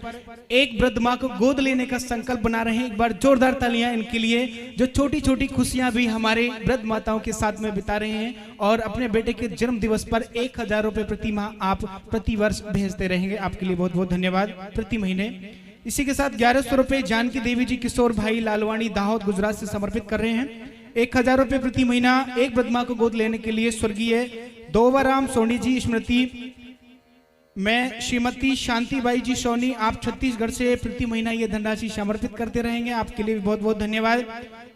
एक वृद्ध मां को गोद लेने का संकल्प बना रहे हैं। एक बार जोरदार तालियां इनके लिए, जो छोटी छोटी खुशियां भी हमारे वृद्ध माताओं के साथ में बिता रहे हैं और अपने बेटे के जन्म दिवस पर 1,000 रुपए प्रति माह आप प्रति वर्ष भेजते रहेंगे। आपके लिए बहुत बहुत धन्यवाद। प्रति महीने। इसी के साथ 1100 रुपए जानकी देवी जी किशोर भाई लालवाणी दाहोद गुजरात से समर्पित कर रहे हैं। 1,000 रुपए प्रति महीना एक वृद्ध मां को गोद लेने के लिए स्वर्गीय दोवराम सोनी जी स्मृति मैं श्रीमती शांतिबाई जी सोनी, आप छत्तीसगढ़ से प्रति महीना ये धनराशि समर्पित करते रहेंगे। आपके लिए भी बहुत बहुत धन्यवाद।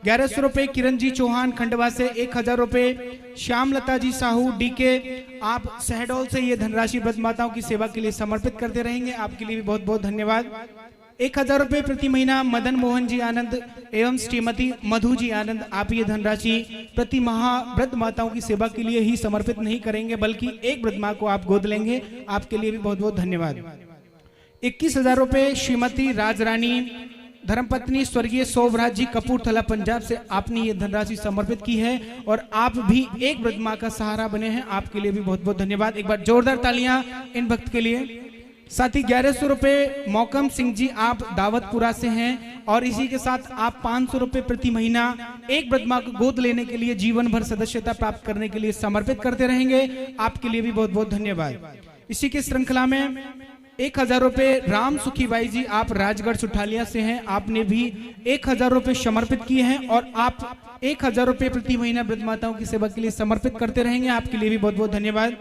1100 रुपए किरण जी चौहान खंडवा से। 1,000 रुपए श्यामलता जी साहू DK, आप शहडोल से ये धनराशि वृद्ध माताओं की सेवा के लिए समर्पित करते रहेंगे। आपके लिए भी बहुत बहुत धन्यवाद। 1,000 रुपए प्रति महीना मदन मोहन जी आनंद एवं श्रीमती मधु जी आनंद, आप ये धनराशि प्रति माह वृद्ध माताओं की सेवा के लिए ही समर्पित नहीं करेंगे, बल्कि एक वृद्ध मां को आप गोद लेंगे। आपके लिए भी बहुत बहुत धन्यवाद। 21,000 रुपए श्रीमती राजरानी धर्मपत्नी स्वर्गीय सोभराज जी कपूरथला पंजाब से आपने ये धनराशि समर्पित की है और आप भी एक वृद्ध मां का सहारा बने हैं। आपके लिए भी बहुत बहुत धन्यवाद। एक बार जोरदार तालियां इन भक्त के लिए। साथ ही 1100 रुपए मौकम सिंह जी, आप दावतपुरा से हैं और इसी के साथ आप 500 रुपए प्रति महीना एक वृद्ध मां को गोद लेने के लिए जीवन भर सदस्यता प्राप्त करने के लिए समर्पित करते रहेंगे। आपके लिए भी बहुत बहुत धन्यवाद। इसी के श्रृंखला में 1,000 रुपए राम सुखीबाई जी, आप राजगढ़ सुठालिया से हैं। आपने भी 1,000 रुपए समर्पित किए हैं और आप 1,000 रुपए प्रति महीना वृद्ध माताओं की सेवा के लिए समर्पित करते रहेंगे। आपके लिए भी बहुत बहुत धन्यवाद।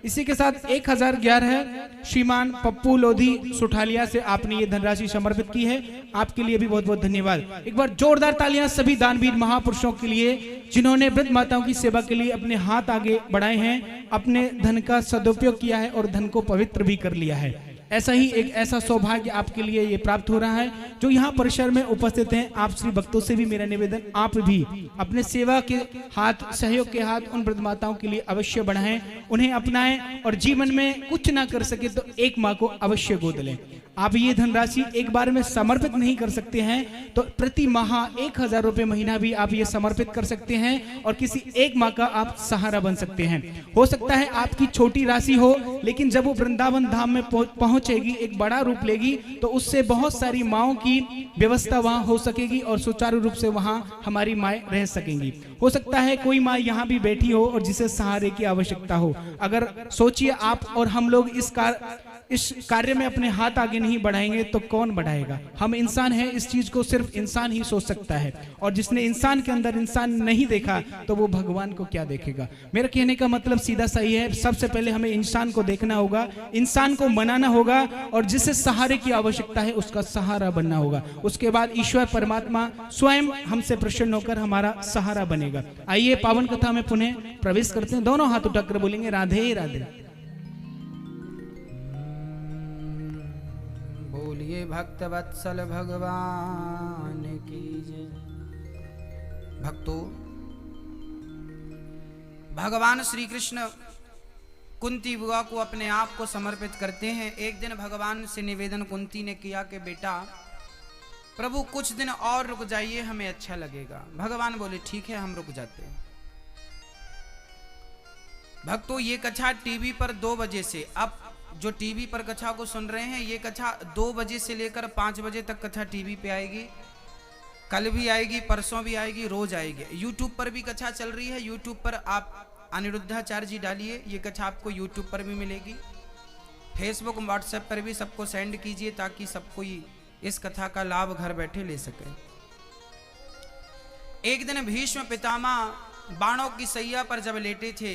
इसी के साथ 1,011 है श्रीमान पप्पू लोधी सुठालिया से, आपने ये धनराशि समर्पित की है। आपके लिए भी बहुत बहुत धन्यवाद। एक बार जोरदार तालियां सभी दानवीर महापुरुषों के लिए जिन्होंने वृद्ध माताओं की सेवा के लिए अपने हाथ आगे बढ़ाए हैं, अपने धन का सदुपयोग किया है और धन को पवित्र भी कर लिया है। ऐसा ही एक ऐसा सौभाग्य आपके लिए ये प्राप्त हो रहा है जो यहाँ परिसर में उपस्थित हैं। आप श्री भक्तों से भी मेरा निवेदन, आप भी अपने सेवा के हाथ, सहयोग के हाथ उन वृद्ध माताओं के लिए अवश्य बढ़ाएं, उन्हें अपनाएं और जीवन में कुछ ना कर सके तो एक माँ को अवश्य गोद लें। आप ये धनराशि एक बार में समर्पित नहीं कर सकते हैं तो प्रति माह 1,000 रुपए महीना भी आप ये समर्पित कर सकते हैं और किसी एक माँ का आप सहारा बन सकते हैं। हो सकता है आपकी छोटी राशि हो, लेकिन जब वो वृंदावन धाम में पहुंचेगी, एक बड़ा रूप लेगी, तो उससे बहुत सारी माओं की व्यवस्था वहां हो सकेगी और सुचारू रूप से वहां हमारी माएं रह सकेंगी। हो सकता है कोई माँ यहाँ भी बैठी हो और जिसे सहारे की आवश्यकता हो। अगर सोचिए आप और हम लोग इस कार्य में अपने हाथ आगे नहीं बढ़ाएंगे तो कौन बढ़ाएगा। हम इंसान हैं, इस चीज को सिर्फ इंसान ही सोच सकता है और जिसने इंसान के अंदर इंसान नहीं देखा तो वो भगवान को क्या देखेगा। मेरा कहने का मतलब सीधा सही है, सबसे पहले हमें इंसान को देखना होगा, इंसान को मनाना होगा और जिसे सहारे की आवश्यकता है उसका सहारा बनना होगा। उसके बाद ईश्वर परमात्मा स्वयं हमसे प्रसन्न होकर हमारा सहारा बनेगा। आइए पावन कथा में पुनः प्रवेश करते हैं। दोनों हाथ उठाकर बोलेंगे राधे राधे। बोलिए भक्त वत्सल भगवान की जय। भक्तों, भगवान श्री कृष्ण कुंती बुआ को अपने आप को समर्पित करते हैं। एक दिन भगवान से निवेदन कुंती ने किया कि बेटा प्रभु कुछ दिन और रुक जाइए, हमें अच्छा लगेगा। भगवान बोले ठीक है, हम रुक जाते हैं। भक्तों, ये कथा टीवी पर 2 बजे से, अब जो टीवी पर कथा को सुन रहे हैं, ये कथा 2 बजे से लेकर 5 बजे तक कथा टीवी पे आएगी। कल भी आएगी, परसों भी आएगी, रोज आएगी। यूट्यूब पर भी कथा चल रही है। यूट्यूब पर आप अनिरुद्धाचार्य जी डालिए, ये कथा आपको यूट्यूब पर भी मिलेगी। फेसबुक व्हाट्सएप पर भी सबको सेंड कीजिए ताकि सब कोई इस कथा का लाभ घर बैठे ले सके। एक दिन भीष्म पितामह बाणों की सैया पर जब लेटे थे,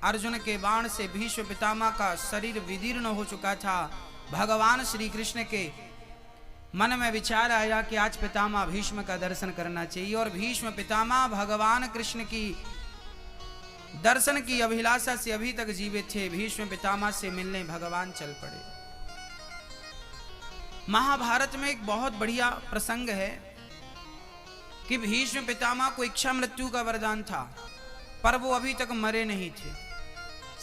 अर्जुन के बाण से भीष्म पितामह का शरीर विदीर्ण हो चुका था। भगवान श्री कृष्ण के मन में विचार आया कि आज पितामह भीष्म का दर्शन करना चाहिए, और भीष्म पितामह भगवान कृष्ण की दर्शन की अभिलाषा से अभी तक जीवित थे। भीष्म पितामह से मिलने भगवान चल पड़े। महाभारत में एक बहुत बढ़िया प्रसंग है कि भीष्म पितामह को इच्छा मृत्यु का वरदान था, पर वो अभी तक मरे नहीं थे।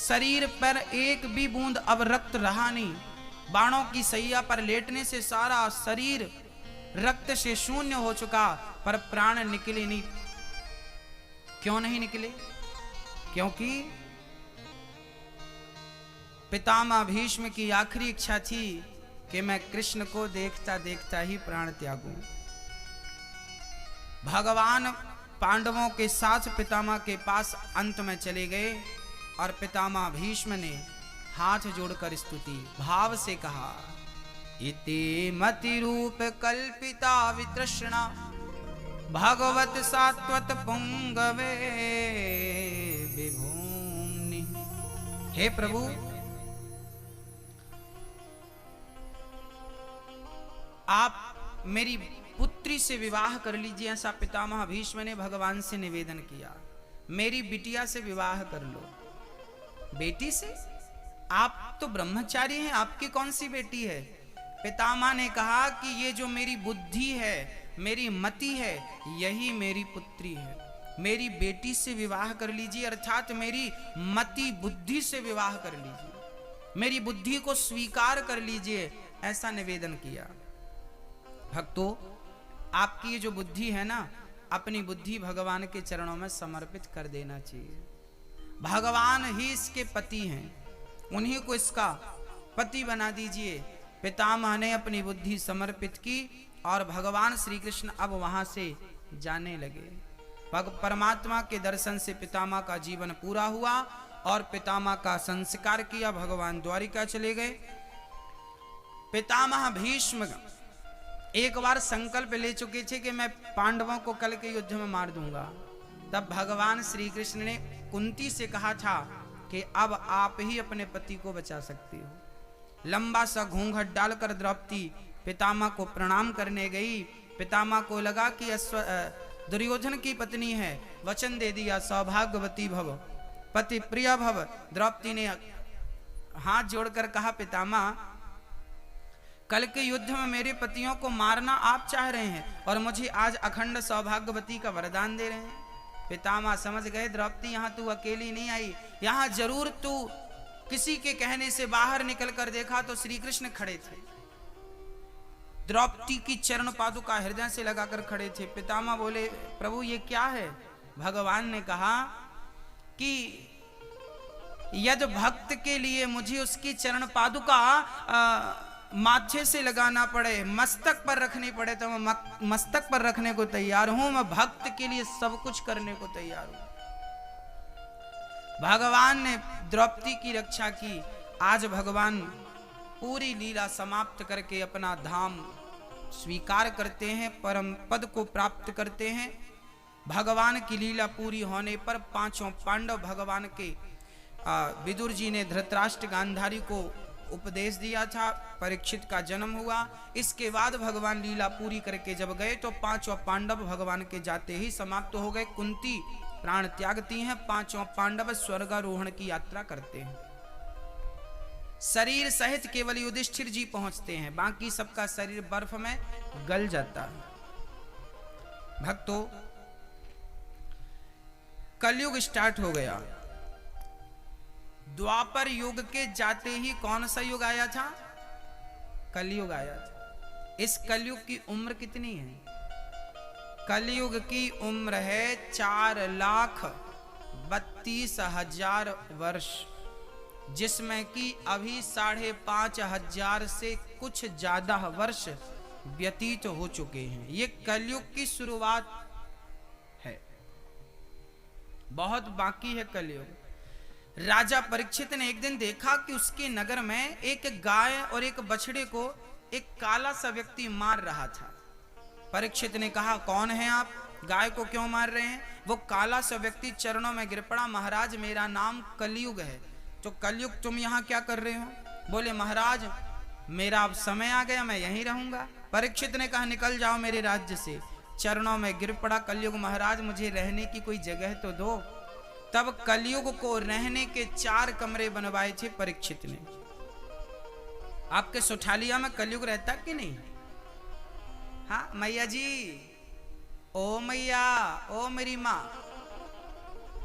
शरीर पर एक भी बूंद अब रक्त रहा नहीं। बाणों की सैया पर लेटने से सारा शरीर रक्त से शून्य हो चुका, पर प्राण निकले नहीं। क्यों नहीं निकले? क्योंकि पितामह भीष्म की आखिरी इच्छा थी कि मैं कृष्ण को देखता देखता ही प्राण त्यागूं। भगवान पांडवों के साथ पितामह के पास अंत में चले गए, और पितामह भीष्म ने हाथ जोड़कर स्तुति भाव से कहा, इति मति रूप कल्पिता वितृष्णा भगवत सात्वत पुंगवे विभूमि। हे प्रभु, आप मेरी पुत्री से विवाह कर लीजिए, ऐसा पितामह भीष्म ने भगवान से निवेदन किया। मेरी बिटिया से विवाह कर लो। बेटी से? आप तो ब्रह्मचारी हैं, आपकी कौन सी बेटी है? पितामह ने कहा कि ये जो मेरी बुद्धि है, मेरी मति है, यही मेरी पुत्री है। मेरी बेटी से विवाह कर लीजिए, अर्थात मेरी मति बुद्धि से विवाह कर लीजिए, मेरी बुद्धि को स्वीकार कर लीजिए, ऐसा निवेदन किया। भक्तों, आपकी ये जो बुद्धि है ना, अपनी बुद्धि भगवान के चरणों में समर्पित कर देना चाहिए। भगवान ही इसके पति हैं, उन्हीं को इसका पति बना दीजिए। पितामह ने अपनी बुद्धि समर्पित की और भगवान श्री कृष्ण अब वहां से जाने लगे। परमात्मा के दर्शन से पितामह का जीवन पूरा हुआ और पितामह का संस्कार किया। भगवान द्वारिका चले गए। पितामह भीष्म एक बार संकल्प ले चुके थे कि मैं पांडवों को कल के युद्ध में मार दूंगा। तब भगवान श्री कृष्ण ने कुंती से कहा था कि अब आप ही अपने पति को बचा सकती हो। लंबा सा घूंघट डालकर द्रौपदी पितामह को प्रणाम करने गई। पितामह को लगा कि दुर्योधन की पत्नी है, वचन दे दिया, सौभाग्यवती भव, पति प्रिय भव। द्रौपदी ने हाथ जोड़कर कहा, पितामह, कल के युद्ध में मेरे पतियों को मारना आप चाह रहे हैं और मुझे आज अखंड सौभाग्यवती का वरदान दे रहे हैं। पितामह समझ गए, द्रौपदी यहाँ तू अकेली नहीं आई, यहाँ जरूर तू किसी के कहने से बाहर निकल कर देखा तो श्री कृष्ण खड़े थे। द्रौपदी की चरण पादुका हृदय से लगाकर खड़े थे। पितामह बोले, प्रभु ये क्या है? भगवान ने कहा कि यदि भक्त के लिए मुझे उसकी चरण पादुका माथे से लगाना पड़े, मस्तक पर रखनी पड़े, तो मैं मस्तक पर रखने को तैयार हूं। मैं भक्त के लिए सब कुछ करने को तैयार हूं। भगवान ने द्रौपदी की रक्षा की। आज भगवान पूरी लीला समाप्त करके अपना धाम स्वीकार करते हैं, परम पद को प्राप्त करते हैं। भगवान की लीला पूरी होने पर पांचों पांडव भगवान के विदुर जी ने धृतराष्ट्र गांधारी को उपदेश दिया था। परीक्षित का जन्म हुआ। इसके बाद भगवान लीला पूरी करके जब गए तो पांचों पांडव भगवान के जाते ही समाप्त हो गए। कुंती प्राण त्यागती हैं, पांचों पांडव स्वर्गारोहण की यात्रा करते हैं। शरीर सहित केवल युधिष्ठिर जी पहुंचते हैं, बाकी सबका शरीर बर्फ में गल जाता है। भक्तों, कलयुग स्टार्ट हो गया। द्वापर युग के जाते ही कौन सा युग आया था? कलयुग आया था। इस कलयुग की उम्र कितनी है? कलयुग की उम्र है 4,32,000 वर्ष, जिसमें कि अभी 5,500 से कुछ ज्यादा वर्ष व्यतीत हो चुके हैं। ये कलयुग की शुरुआत है, बहुत बाकी है कलयुग। राजा परीक्षित ने एक दिन देखा कि उसके नगर में एक गाय और एक बछड़े को एक काला सा व्यक्ति मार रहा था। परीक्षित ने कहा, कौन है आप? गाय को क्यों मार रहे हैं? वो काला सा व्यक्ति चरणों में गिर पड़ा, महाराज मेरा नाम कलयुग है। तो कलयुग तुम यहाँ क्या कर रहे हो? बोले महाराज मेरा अब समय आ गया, मैं यहीं रहूंगा। परीक्षित ने कहा, निकल जाओ मेरे राज्य से। चरणों में गिर पड़ा कलयुग, महाराज मुझे रहने की कोई जगह तो दो। तब कलयुग को रहने के 4 कमरे बनवाए थे परीक्षित ने। आपके सुठालिया में कलयुग रहता कि नहीं? हाँ मैया जी, ओ मैया, ओ मेरी माँ,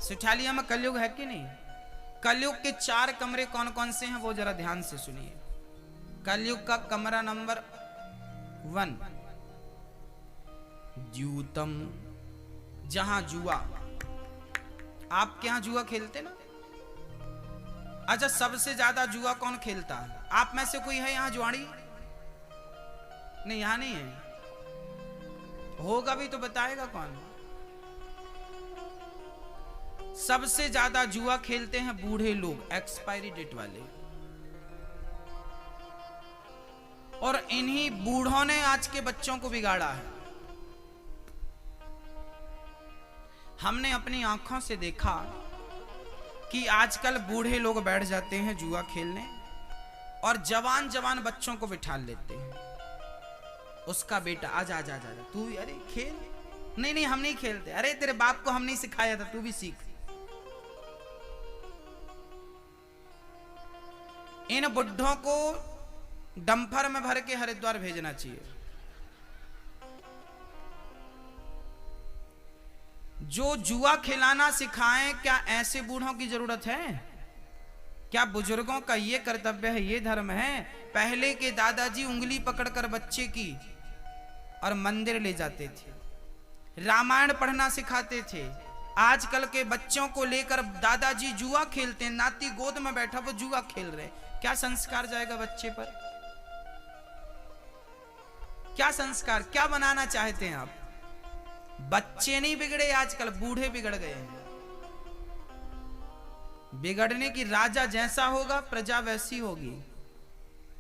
सुठालिया में कलयुग है कि नहीं? कलयुग के 4 कमरे कौन कौन से हैं वो जरा ध्यान से सुनिए। कलयुग का कमरा नंबर 1, द्यूतम, जहां जुआ। आपके यहां जुआ खेलते ना? अच्छा, सबसे ज्यादा जुआ कौन खेलता है? आप में से कोई है यहां जुआड़ी? नहीं, यहां नहीं है। होगा भी तो बताएगा कौन? सबसे ज्यादा जुआ खेलते हैं बूढ़े लोग, एक्सपायरी डेट वाले। और इन्हीं बूढ़ों ने आज के बच्चों को बिगाड़ा है। हमने अपनी आंखों से देखा कि आजकल बूढ़े लोग बैठ जाते हैं जुआ खेलने और जवान जवान बच्चों को बिठा लेते हैं। उसका बेटा आजा आजा आजा, तू अरे खेल। नहीं नहीं हम नहीं खेलते। अरे तेरे बाप को हम नहीं सिखाया था, तू भी सीख। इन बुढ़ों को डंपर में भर के हरिद्वार भेजना चाहिए। जो जुआ खिलाना सिखाएं, क्या ऐसे बूढ़ों की जरूरत है? क्या बुजुर्गों का ये कर्तव्य है, ये धर्म है? पहले के दादाजी उंगली पकड़कर बच्चे की और मंदिर ले जाते थे, रामायण पढ़ना सिखाते थे। आजकल के बच्चों को लेकर दादाजी जुआ खेलते हैं, नाती गोद में बैठा वो जुआ खेल रहे। क्या संस्कार जाएगा बच्चे पर? क्या संस्कार, क्या बनाना चाहते हैं आप? बच्चे नहीं बिगड़े, आजकल बूढ़े बिगड़ गए हैं। बिगड़ने की राजा जैसा होगा प्रजा वैसी होगी।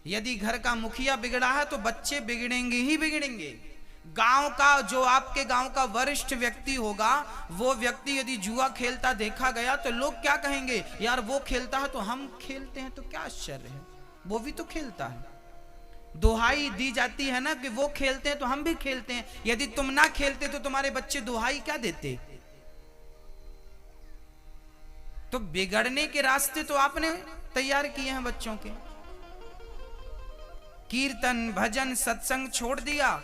यदि घर का मुखिया बिगड़ा है तो बच्चे बिगड़ेंगे ही बिगड़ेंगे। गांव का, जो आपके गांव का वरिष्ठ व्यक्ति होगा, वो व्यक्ति यदि जुआ खेलता देखा गया तो लोग क्या कहेंगे? यार वो खेलता है तो हम खेलते हैं, तो क्या आश्चर्य है, वो भी तो खेलता है। दुहाई दी जाती है ना कि वो खेलते हैं तो हम भी खेलते हैं। यदि तुम ना खेलते तो तुम्हारे बच्चे दुहाई क्या देते? तो बिगड़ने के रास्ते तो आपने तैयार किए हैं बच्चों के। कीर्तन भजन सत्संग छोड़ दिया।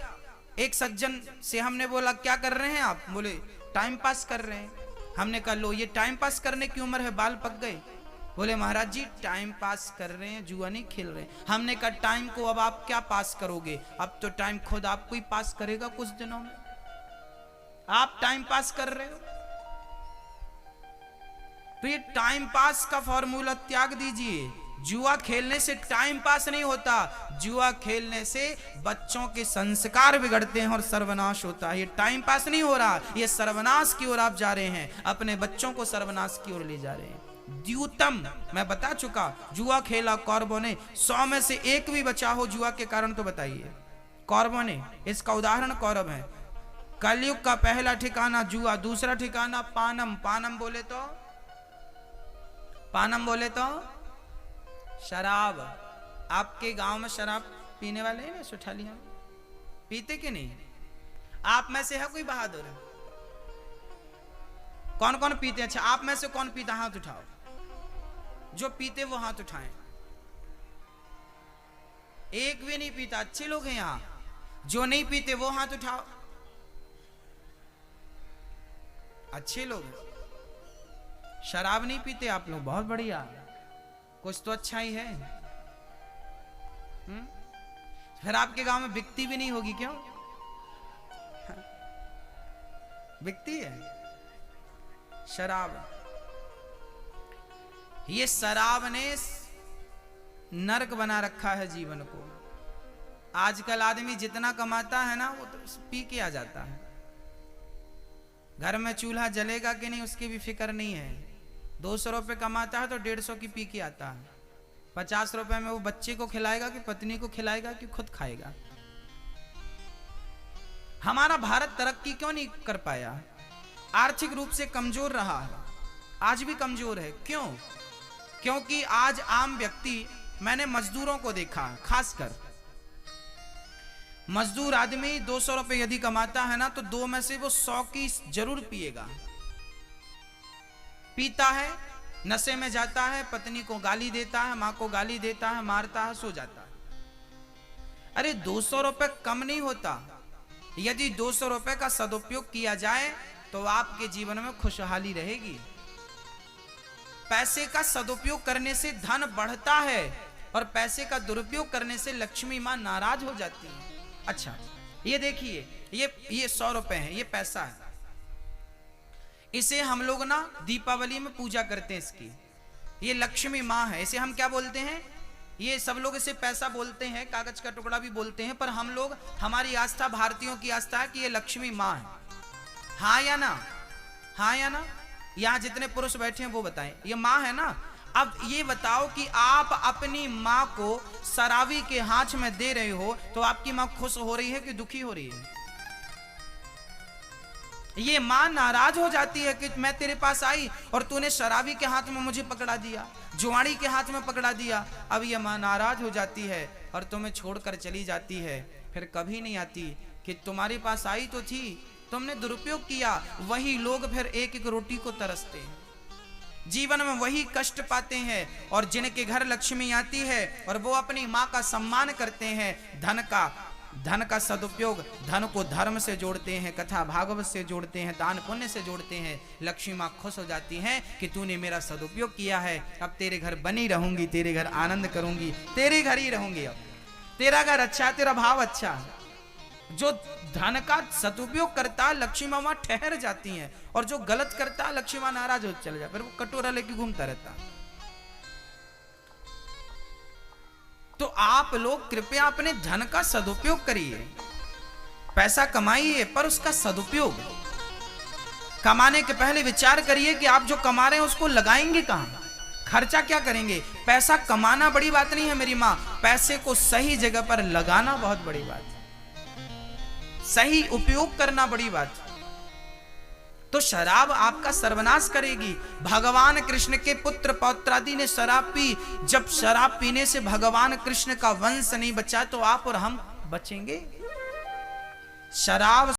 एक सज्जन से हमने बोला, क्या कर रहे हैं आप? बोले टाइम पास कर रहे हैं। हमने कहा लो, ये टाइम पास करने की उम्र है, बाल पक गए। बोले महाराज जी टाइम पास कर रहे हैं, जुआ नहीं खेल रहे। हमने कहा टाइम को अब आप क्या पास करोगे? अब तो टाइम खुद आपको ही पास करेगा कुछ दिनों में। आप टाइम पास कर रहे हो तो ये टाइम पास का फॉर्मूला त्याग दीजिए। जुआ खेलने से टाइम पास नहीं होता, जुआ खेलने से बच्चों के संस्कार बिगड़ते हैं और सर्वनाश होता है। ये टाइम पास नहीं हो रहा, ये सर्वनाश की ओर आप जा रहे हैं, अपने बच्चों को सर्वनाश की ओर ले जा रहे हैं। द्यूतम मैं बता चुका, जुआ खेला कौरवों ने, 100 में से एक भी बचा हो जुआ के कारण तो बताइए। कौरवों ने, इसका उदाहरण कौरव है। कलयुग का पहला ठिकाना जुआ, दूसरा ठिकाना पानम। पानम बोले तो, पानम बोले तो शराब। आपके गांव में शराब पीने वाले हैं ना? सुठालिया में पीते कि नहीं? आप में से है कोई बहादुर? कौन कौन पीते? अच्छा, आप में से कौन पीता? हाथ उठाओ। जो पीते वो हाथ उठाएं। एक भी नहीं पीता, अच्छे लोग हैं यहां। जो नहीं पीते वो हाथ उठाओ, अच्छे लोग। शराब नहीं पीते आप लोग, बहुत बढ़िया। कुछ तो अच्छा ही है। फिर आपके गांव में बिकती भी नहीं होगी क्यों? बिकती है शराब। ये शराब ने नरक बना रखा है जीवन को। आजकल आदमी जितना कमाता है ना वो तो पी के आ जाता है। घर में चूल्हा जलेगा कि नहीं उसकी भी फिक्र नहीं है। 200 रुपए कमाता है तो 150 की पी के आता है। 50 रुपए में वो बच्चे को खिलाएगा कि पत्नी को खिलाएगा कि खुद खाएगा। हमारा भारत तरक्की क्यों नहीं कर पाया? आर्थिक रूप से कमजोर रहा है, आज भी कमजोर है। क्यों? क्योंकि आज आम व्यक्ति, मैंने मजदूरों को देखा, खासकर मजदूर आदमी 200 रुपए यदि कमाता है ना तो 2 में से वो 100 की जरूर पिएगा। पीता है, नशे में जाता है, पत्नी को गाली देता है, मां को गाली देता है, मारता है, सो जाता है। अरे 200 रुपए कम नहीं होता। यदि 200 रुपए का सदुपयोग किया जाए तो आपके जीवन में खुशहाली रहेगी। पैसे का सदुपयोग करने से धन बढ़ता है और पैसे का दुरुपयोग करने से लक्ष्मी मां नाराज हो जाती है। अच्छा, ये देखिए, ये 100 रुपए है, ये पैसा है। इसे हम लोग ना दीपावली में पूजा करते हैं इसकी। ये लक्ष्मी मां है। इसे हम क्या बोलते हैं? ये सब लोग इसे पैसा बोलते हैं, कागज का टुकड़ा भी बोलते हैं, पर हम लोग, हमारी आस्था, भारतीयों की आस्था है कि ये लक्ष्मी मां है। हाँ या ना? हाँ या ना? यहां जितने पुरुष बैठे हैं वो बताएं, ये मां है ना? अब ये बताओ कि आप अपनी मां को शराबी के हाथ में दे रहे हो तो आपकी मां खुश हो रही है कि दुखी हो रही है? ये मां नाराज हो जाती है कि मैं तेरे पास आई और तूने शराबी के हाथ में मुझे पकड़ा दिया, जुआड़ी के हाथ में पकड़ा दिया। अब ये मां नाराज हो जाती है और तुम्हें छोड़कर चली जाती है। फिर कभी नहीं आती कि तुम्हारे पास आई तो थी, तुमने दुरुपयोग किया। वही लोग फिर एक एक रोटी को तरसते हैं, जीवन में वही कष्ट पाते हैं। और जिनके घर लक्ष्मी आती है और वो अपनी मां का सम्मान करते हैं, धन का सदुपयोग, धन को धर्म से जोड़ते हैं, कथा भागवत से जोड़ते हैं, दान पुण्य से जोड़ते हैं, लक्ष्मी मां खुश हो जाती हैं कि तूने मेरा सदुपयोग किया है। अब तेरे घर बनी रहूंगी, तेरे घर आनंद करूंगी, तेरे घर ही रहूंगी। अब तेरा घर अच्छा, तेरा भाव अच्छा। जो धन का सदुपयोग करता है लक्ष्मी मां ठहर जाती हैं, और जो गलत करता है लक्ष्मी मां नाराज हो चल जाए, फिर वो कटोरा लेके घूमता रहता। तो आप लोग कृपया अपने धन का सदुपयोग करिए। पैसा कमाइए पर उसका सदुपयोग। कमाने के पहले विचार करिए कि आप जो कमा रहे हैं उसको लगाएंगे कहां, खर्चा क्या करेंगे। पैसा कमाना बड़ी बात नहीं है मेरी मां, पैसे को सही जगह पर लगाना बहुत बड़ी बात है, सही उपयोग करना बड़ी बात। तो शराब आपका सर्वनाश करेगी। भगवान कृष्ण के पुत्र पौत्रादि ने शराब पी। जब शराब पीने से भगवान कृष्ण का वंश नहीं बचा तो आप और हम बचेंगे? शराब